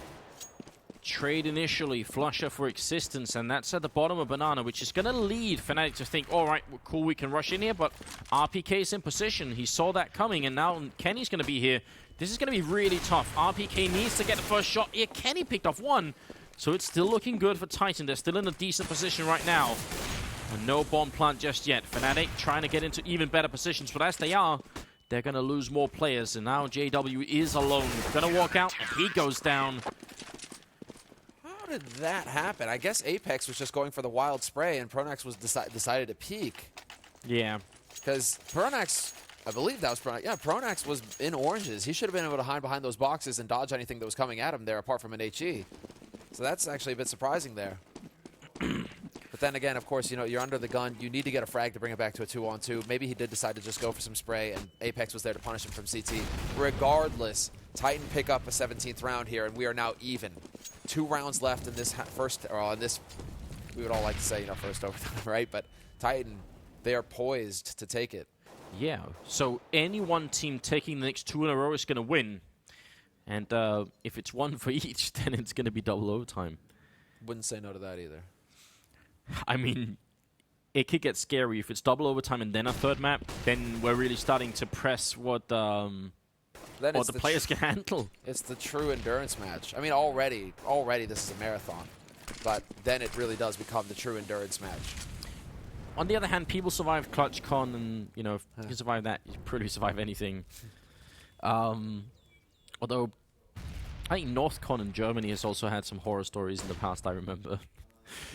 Trade initially, flusher for Existence, and that's at the bottom of Banana, which is going to lead Fnatic to think, all right, cool, we can rush in here, but RPK's in position. He saw that coming, and now Kenny's going to be here. This is going to be really tough. RPK needs to get the first shot. Yeah, Kenny picked off one, so it's still looking good for Titan. They're still in a decent position right now. And no bomb plant just yet. Fnatic trying to get into even better positions, but as they are, they're going to lose more players, and now JW is alone. Going to walk out, and he goes down. did that happen? I guess Apex was just going for the wild spray, and Pronax was decided to peek. Yeah. Because Pronax, I believe that was Pronax. Yeah, Pronax was in oranges. He should have been able to hide behind those boxes and dodge anything that was coming at him there, apart from an HE. So that's actually a bit surprising there. But then again, of course, you know, you're under the gun. You need to get a frag to bring it back to a 2-on-2. Maybe he did decide to just go for some spray, and Apex was there to punish him from CT. Regardless, Titan pick up a 17th round here, and we are now even. 2 rounds left in this we would all like to say, you know, first overtime, right? But Titan, they are poised to take it. Yeah, so any one team taking the next 2 in a row is going to win. And if it's 1 for each, then it's going to be double overtime. Wouldn't say no to that either. I mean, it could get scary. If it's double overtime and then a 3rd map, then we're really starting to press what the players can handle. It's the true endurance match. I mean, already this is a marathon. But then it really does become the true endurance match. On the other hand, people survive ClutchCon, and, you know, if you survive that, you pretty survive anything. Although, I think NorthCon in Germany has also had some horror stories in the past, I remember.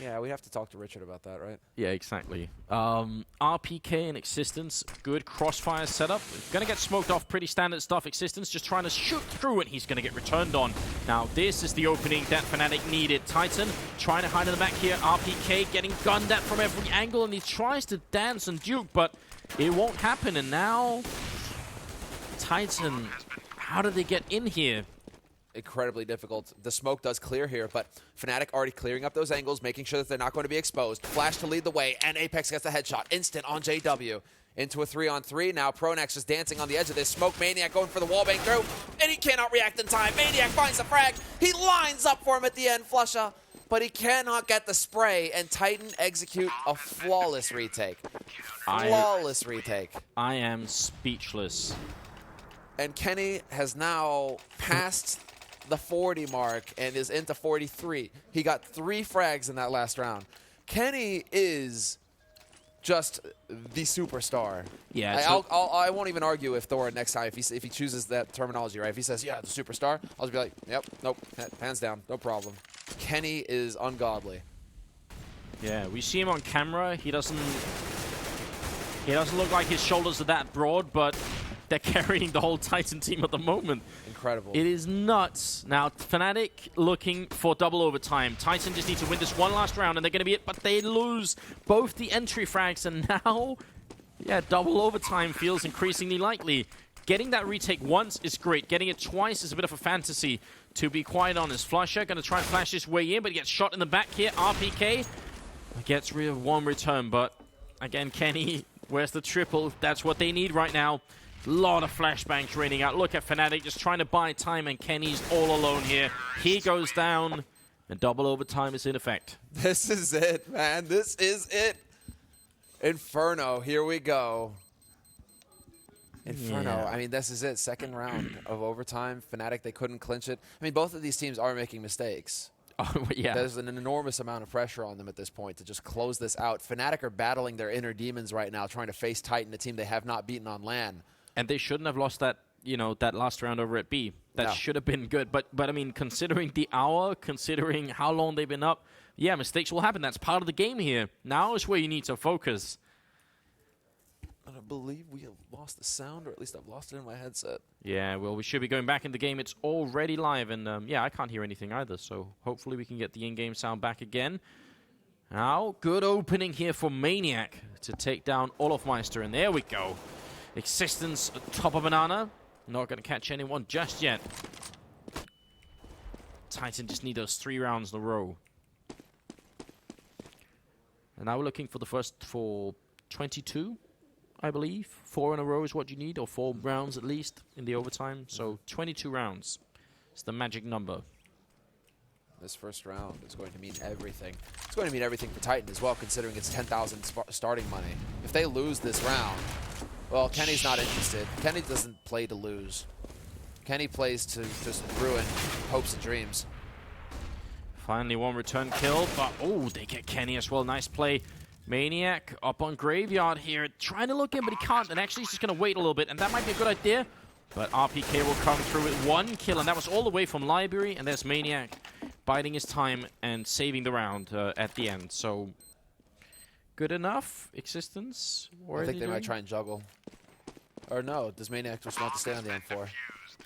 Yeah, we have to talk to Richard about that, right? Yeah, exactly. RPK and Existence, good crossfire setup. Gonna get smoked off, pretty standard stuff. Existence just trying to shoot through it. He's gonna get returned on. Now, this is the opening that Fnatic needed. Titan trying to hide in the back here. RPK getting gunned at from every angle, and he tries to dance and duke, but it won't happen. And now, Titan, how did they get in here? Incredibly difficult. The smoke does clear here, but Fnatic already clearing up those angles, making sure that they're not going to be exposed. Flash to lead the way, and Apex gets the headshot. Instant on JW. Into a 3-on-3. Now Pronax is dancing on the edge of this. Smoke Maniac going for the wallbang through, and he cannot react in time. Maniac finds the frag. He lines up for him at the end, Flusha, but he cannot get the spray, and Titan execute a flawless retake. Flawless retake. I am speechless. And Kenny has now passed the 40 mark and is into 43. He got 3 frags in that last round. Kenny is just the superstar. Yeah, I won't even argue if Thor next time, if he chooses that terminology, right? If he says, yeah, the superstar, I'll just be like, yep, nope, hands down, no problem. Kenny is ungodly. Yeah, we see him on camera. He doesn't look like his shoulders are that broad, but they're carrying the whole Titan team at the moment. Incredible. It is nuts. Now, Fnatic looking for double overtime. Titan just need to win this one last round, and they're going to be it, but they lose both the entry frags, and now, yeah, double overtime feels increasingly likely. Getting that retake once is great. Getting it twice is a bit of a fantasy, to be quite honest. Flusha going to try and flash his way in, but he gets shot in the back here. RPK gets rid of 1 return, but again, Kenny, where's the triple? That's what they need right now. Lot of flashbangs raining out. Look at Fnatic just trying to buy time, and Kenny's all alone here. He goes down, and double overtime is in effect. This is it, man. This is it. Inferno, here we go. Inferno, Yeah. I mean, this is it. 2nd round of overtime. Fnatic, they couldn't clinch it. I mean, both of these teams are making mistakes. Oh, yeah. There's an enormous amount of pressure on them at this point to just close this out. Fnatic are battling their inner demons right now, trying to face Titan, a team they have not beaten on LAN. And they shouldn't have lost that, you know, that last round over at B. That should have been good. But I mean, considering the hour, considering how long they've been up, yeah, mistakes will happen. That's part of the game here. Now is where you need to focus. I believe we have lost the sound, or at least I've lost it in my headset. Yeah, well, we should be going back in the game. It's already live, and yeah, I can't hear anything either. So hopefully we can get the in-game sound back again. Now, good opening here for Maniac to take down Olofmeister, and there we go. Existence top of banana. Not going to catch anyone just yet. Titan just need those 3 rounds in a row. And now we're looking for the first for 22, I believe. 4 in a row is what you need, or 4 rounds at least in the overtime. So 22 rounds is the magic number. This first round is going to mean everything. It's going to mean everything for Titan as well, considering it's 10,000 starting money. If they lose this round, well, Kenny's not interested. Kenny doesn't play to lose. Kenny plays to just ruin hopes and dreams. Finally 1 return kill, but oh, they get Kenny as well. Nice play. Maniac up on Graveyard here, trying to look in, but he can't, and actually he's just going to wait a little bit, and that might be a good idea. But RPK will come through with 1 kill, and that was all the way from Library, and there's Maniac biding his time and saving the round at the end. So, good enough existence? I think they might try and juggle. Or no, does Maniac just want to stay on the M4?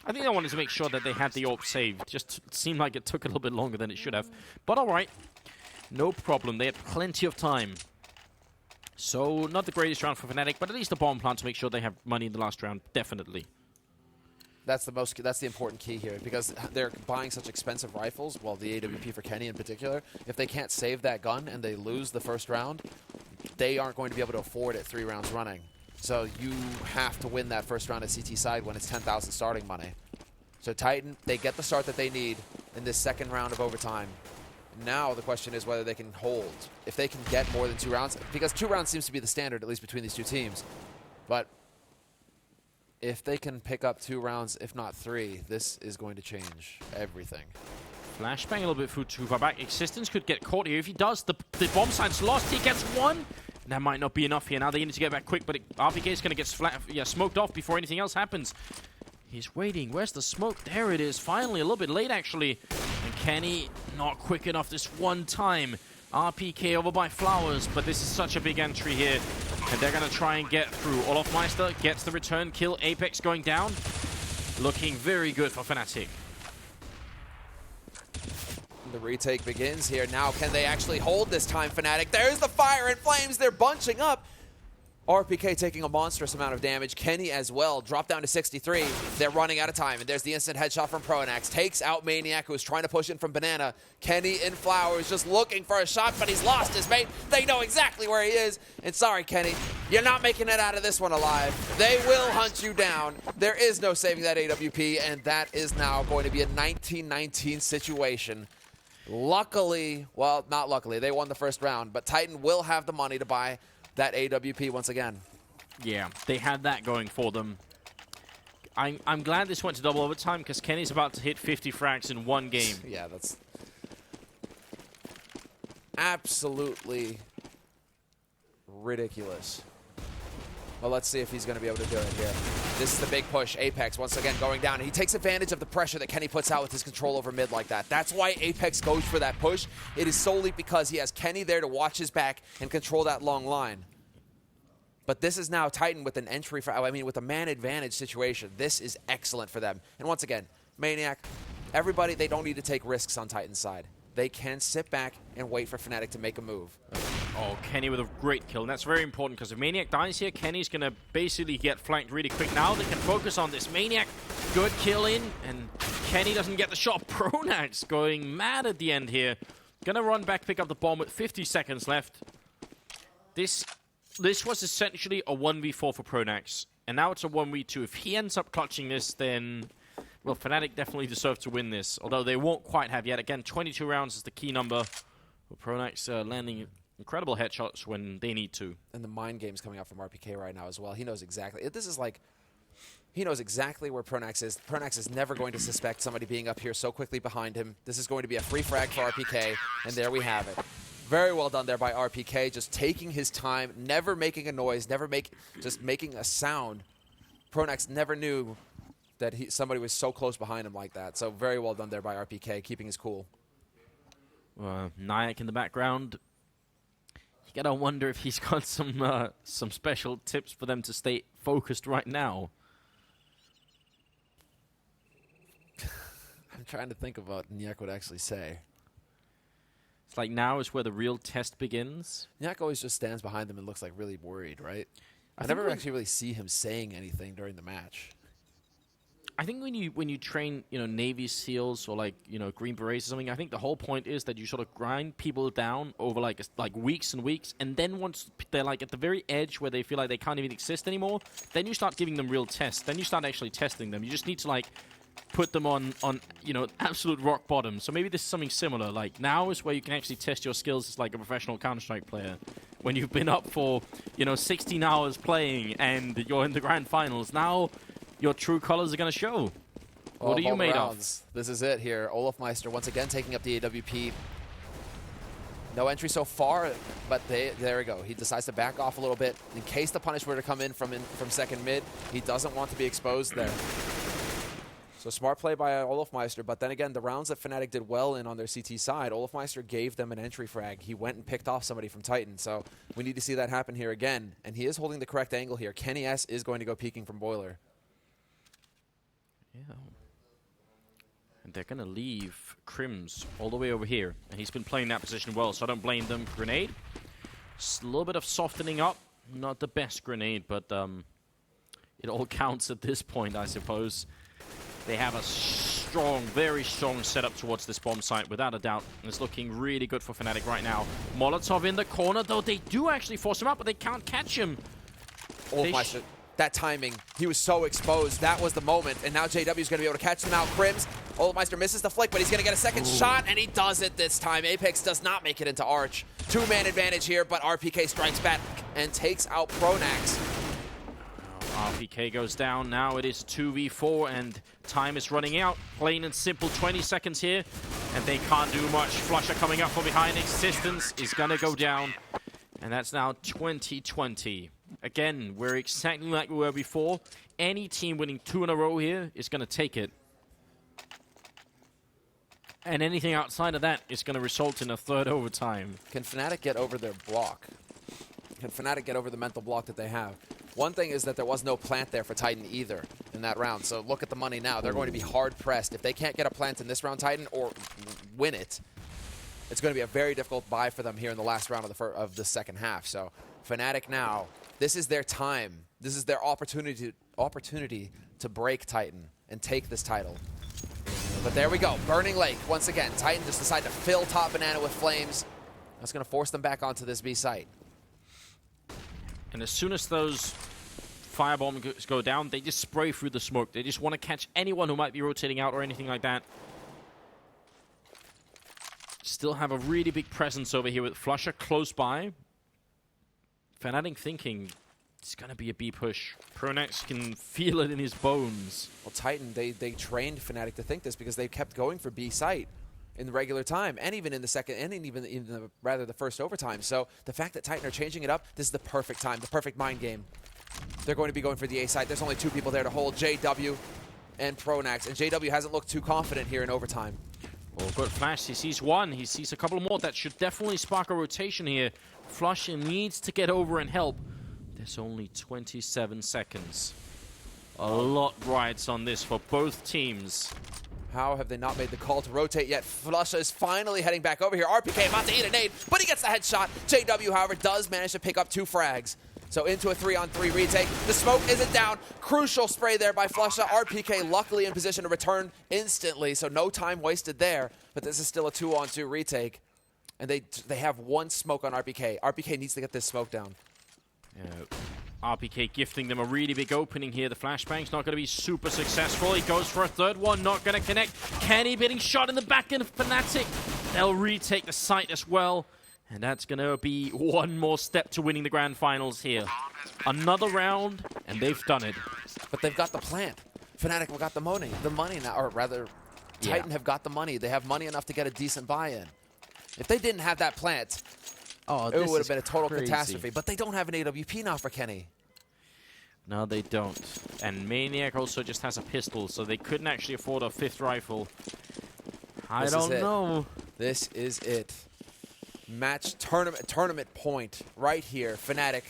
I think they wanted to make sure that they had the AWP saved. Just seemed like it took a little bit longer than it should have. But alright, no problem. They had plenty of time. So, not the greatest round for Fnatic, but at least a bomb plant to make sure they have money in the last round, definitely. That's the important key here, because they're buying such expensive rifles, well, the AWP for Kenny in particular. If they can't save that gun and they lose the first round, they aren't going to be able to afford it 3 rounds running. So you have to win that first round at CT side when it's 10,000 starting money. So Titan, they get the start that they need in this second round of overtime. Now the question is whether they can hold. If they can get more than 2 rounds, because 2 rounds seems to be the standard, at least between these two teams. But if they can pick up 2 rounds, if not 3, this is going to change everything. Flashbang a little bit too far back. Existence could get caught here. If he does, the bomb site's lost. He gets 1. That might not be enough here. Now they need to get back quick, but RPK is going to get smoked off before anything else happens. He's waiting. Where's the smoke? There it is. Finally, a little bit late, actually. And Kenny not quick enough this one time. RPK over by Flowers, but this is such a big entry here. And they're going to try and get through. Olofmeister gets the return kill. Apex going down. Looking very good for Fnatic. The retake begins here. Now, can they actually hold this time, Fnatic? There's the fire and flames. They're bunching up. RPK taking a monstrous amount of damage. Kenny as well. Drop down to 63. They're running out of time. And there's the instant headshot from Pronax. Takes out Maniac, who is trying to push in from Banana. Kenny in Flowers just looking for a shot, but he's lost his mate. They know exactly where he is. And sorry, Kenny, you're not making it out of this one alive. They will hunt you down. There is no saving that AWP, and that is now going to be a 19-19 situation. Luckily, well, not luckily, they won the first round, but Titan will have the money to buy that AWP once again. Yeah, they had that going for them. I'm glad this went to double overtime, because Kenny's about to hit 50 frags in one game. Yeah, that's absolutely ridiculous. Well, let's see if he's going to be able to do it here. This is the big push. Apex, once again, going down. And he takes advantage of the pressure that Kenny puts out with his control over mid like that. That's why Apex goes for that push. It is solely because he has Kenny there to watch his back and control that long line. But this is now Titan with an entry, with a man advantage situation. This is excellent for them. And once again, Maniac, everybody, they don't need to take risks on Titan's side. They can sit back and wait for Fnatic to make a move. Oh, Kenny with a great kill, and that's very important because if Maniac dies here, Kenny's going to basically get flanked really quick. Now they can focus on this. Maniac, good kill in, and Kenny doesn't get the shot. Pronax going mad at the end here. Gonna run back, pick up the bomb with 50 seconds left. This was essentially a 1v4 for Pronax, and now it's a 1v2. If he ends up clutching this, then, well, Fnatic definitely deserve to win this, although they won't quite have yet. Again, 22 rounds is the key number. With Pronax landing incredible headshots when they need to. And the mind game's coming out from RPK right now as well. He knows exactly. This is like, he knows exactly where Pronax is. Pronax is never going to suspect somebody being up here so quickly behind him. This is going to be a free frag for RPK, and there we have it. Very well done there by RPK, just taking his time, never making a noise, just making a sound. Pronax never knew that somebody was so close behind him like that. So very well done there by RPK, keeping his cool. Nyack in the background. You gotta wonder if he's got some special tips for them to stay focused right now. I'm trying to think of what Nyack would actually say. It's like now is where the real test begins. Nyack always just stands behind them and looks like really worried, right? I never actually really see him saying anything during the match. I think when you train, Navy SEALs or Green Berets or something, I think the whole point is that you sort of grind people down over like weeks and weeks, and then once they're like at the very edge where they feel like they can't even exist anymore, then you start giving them real tests. Then you start actually testing them. You just need to put them on absolute rock bottom. So maybe this is something similar. Like now is where you can actually test your skills as like a professional Counter-Strike player. When you've been up for 16 hours playing and you're in the grand finals, now your true colors are going to show. What are you made of? This is it here. Olofmeister once again taking up the AWP. No entry so far, but there we go. He decides to back off a little bit in case the punish were to come in from second mid. He doesn't want to be exposed there. So smart play by Olofmeister, but then again, the rounds that Fnatic did well in on their CT side, Olofmeister gave them an entry frag. He went and picked off somebody from Titan, so we need to see that happen here again. And he is holding the correct angle here. Kenny S is going to go peeking from Boiler. Yeah. And they're going to leave Crims all the way over here. And he's been playing that position well, so I don't blame them. Grenade. Just a little bit of softening up. Not the best grenade, but it all counts at this point, I suppose. They have a strong, very strong setup towards this bomb site, without a doubt. And it's looking really good for Fnatic right now. Molotov in the corner, though they do actually force him up, but they can't catch him. Olofmeister, that timing, he was so exposed. That was the moment, and now JW is going to be able to catch him out. Crims, Olofmeister misses the flick, but he's going to get a second shot, and he does it this time. Apex does not make it into Arch. Two-man advantage here, but RPK strikes back and takes out Pronax. RPK goes down. Now it is 2v4 and time is running out. Plain and simple, 20 seconds here. And they can't do much. Flusher coming up from behind. Existence is going to go down. And that's now 2020. Again, we're exactly like we were before. Any team winning 2 in a row here is going to take it. And anything outside of that is going to result in a third overtime. Can Fnatic get over their block? Can Fnatic get over the mental block that they have? One thing is that there was no plant there for Titan either in that round. So look at the money now. They're going to be hard-pressed. If they can't get a plant in this round, Titan, or win it, it's going to be a very difficult buy for them here in the last round of the second half. So Fnatic now, this is their time. This is their opportunity to break Titan and take this title. But there we go. Burning Lake once again. Titan just decided to fill top banana with flames. That's going to force them back onto this B site. And as soon as those firebombs go down, they just spray through the smoke. They just want to catch anyone who might be rotating out or anything like that. Still have a really big presence over here with Flusher close by. Fnatic thinking it's going to be a B push. Pronax can feel it in his bones. Well, Titan, they trained Fnatic to think this because they kept going for B site in the regular time, and even in the second, and even in the first overtime. So the fact that Titan are changing it up, this is the perfect time, the perfect mind game. They're going to be going for the A side. There's only 2 people there to hold, JW and Pronax, and JW hasn't looked too confident here in overtime. Oh, good flash. He sees one. He sees a couple more. That should definitely spark a rotation here. Flusher needs to get over and help. There's only 27 seconds. A lot rides on this for both teams. How have they not made the call to rotate yet? Flusha is finally heading back over here. RPK about to eat a nade, but he gets the headshot. JW, however, does manage to pick up 2 frags. So into a 3-on-3 retake. The smoke isn't down. Crucial spray there by Flusha. RPK luckily in position to return instantly, so no time wasted there. But this is still a 2-on-2 retake. And they have 1 smoke on RPK. RPK needs to get this smoke down. Yeah. RPK gifting them a really big opening here. The flashbang's not going to be super successful. He goes for a third one, not going to connect. Kenny getting shot in the back end of Fnatic. They'll retake the site as well. And that's going to be 1 more step to winning the grand finals here. Another round, and they've done it. But they've got the plant. Fnatic have got the money now, or rather, Titan have got the money. They have money enough to get a decent buy-in. If they didn't have that plant, it would have been a total catastrophe. But they don't have an AWP now for Kenny. No, they don't. And Maniac also just has a pistol, so they couldn't actually afford a 5th rifle. I don't know. This is it. Match tournament point right here. Fnatic,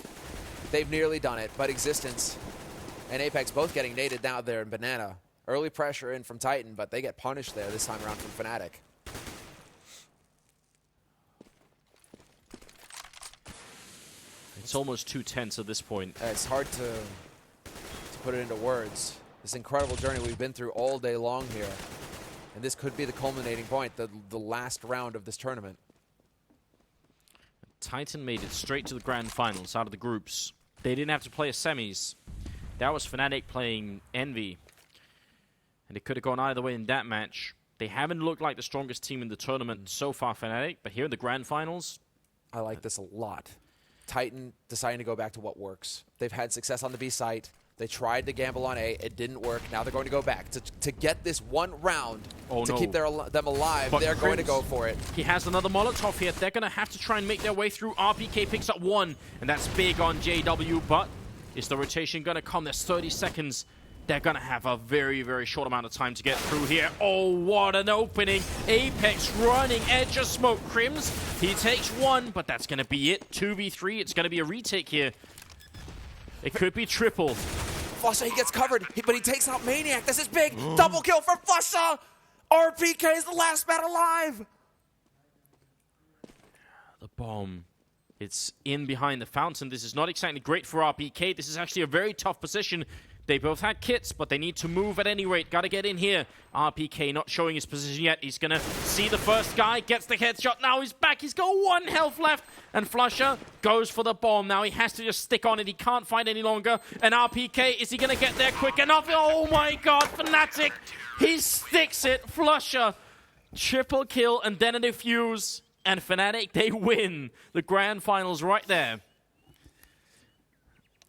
they've nearly done it, but Existence and Apex both getting naded down there in Banana. Early pressure in from Titan, but they get punished there this time around from Fnatic. It's almost 2 tenths at this point. It's hard to put it into words. This incredible journey we've been through all day long here. And this could be the culminating point, the last round of this tournament. Titan made it straight to the grand finals out of the groups. They didn't have to play a semis. That was Fnatic playing Envy. And it could have gone either way in that match. They haven't looked like the strongest team in the tournament so far, Fnatic, but here in the grand finals... I like this a lot. Titan deciding to go back to what works. They've had success on the B site. They tried to gamble on A. It didn't work. Now they're going to go back. To get this 1 round to keep them alive, but they're going to go for it. He has another Molotov here. They're going to have to try and make their way through. RPK picks up 1, and that's big on JW, but is the rotation going to come? There's 30 seconds. they're going to have a very, very short amount of time to get through here. Oh, what an opening. Apex running edge of smoke. Crims, he takes one, but that's going to be it. 2v3, it's going to be a retake here. It could be triple. Flusha, he gets covered, but he takes out Maniac. This is big. Double kill for Flusha. RPK is the last man alive. The bomb. It's in behind the fountain. This is not exactly great for RPK. This is actually a very tough position. They both had kits, but they need to move at any rate. Got to get in here. RPK not showing his position yet. He's going to see the first guy, gets the headshot. Now he's back. He's got 1 health left. And Flusha goes for the bomb. Now he has to just stick on it. He can't fight any longer. And RPK, is he going to get there quick enough? Oh my god, fnatic. He sticks it. Flusha. Triple kill and then a defuse. And fnatic, they win the grand finals right there.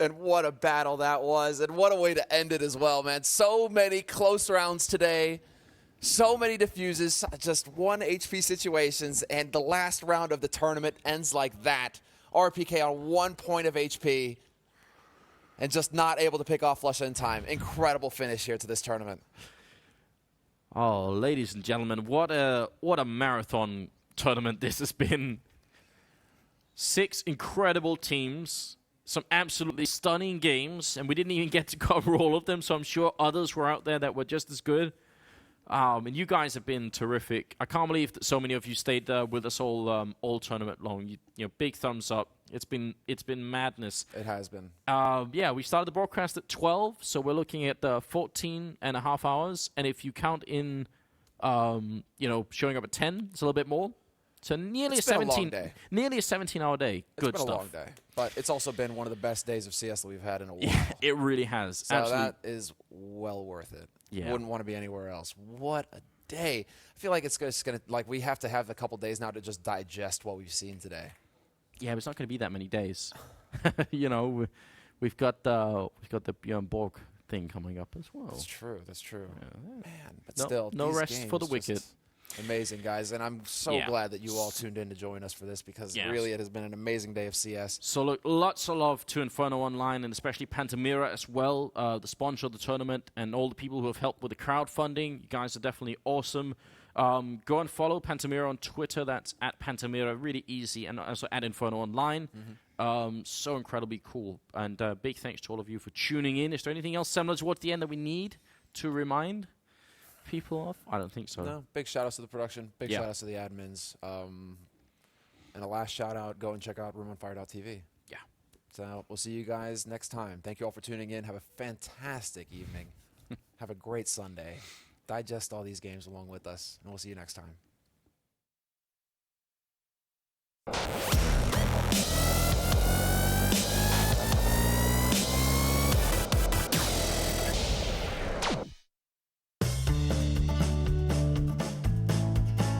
And what a battle that was, and what a way to end it as well, man. So many close rounds today, so many defuses, just 1 HP situations, and the last round of the tournament ends like that. RPK on 1 point of HP, and just not able to pick off Flusha in time. Incredible finish here to this tournament. Oh, ladies and gentlemen, what a marathon tournament this has been. 6 incredible teams. Some absolutely stunning games, and we didn't even get to cover all of them, so I'm sure others were out there that were just as good. And you guys have been terrific. I can't believe that so many of you stayed with us all tournament long. You know, big thumbs up. It's been madness. It has been. Yeah, we started the broadcast at 12, so we're looking at 14 and a half hours. And if you count in, showing up at 10, it's a little bit more. So nearly a 17-hour day. Good stuff. It's been a long day, but it's also been one of the best days of CS that we've had in a while. Yeah, it really has. So absolutely. That is well worth it. Yeah. Wouldn't want to be anywhere else. What a day. I feel like it's just going to, we have to have a couple days now to just digest what we've seen today. Yeah, but it's not going to be that many days. We've got the Borg thing coming up as well. That's true. Yeah. Man, but still. No rest for the wicked. Amazing, guys, and I'm so glad that you all tuned in to join us for this because really it has been an amazing day of CS. So look, lots of love to Inferno Online and especially Pantamera as well, the sponsor of the tournament, and all the people who have helped with the crowdfunding. You guys are definitely awesome. Go and follow Pantamera on Twitter. That's at Pantamera, really easy, and also at Inferno Online. So incredibly cool. And big thanks to all of you for tuning in. Is there anything else similar towards the end that we need to remind people of? I don't think so. No, big shout outs to the production, big shout outs to the admins, and a last shout out, go and check out roomonfire.tv. Yeah. So we'll see you guys next time. Thank you all for tuning in. Have a fantastic evening. Have a great Sunday. Digest all these games along with us, and we'll see you next time.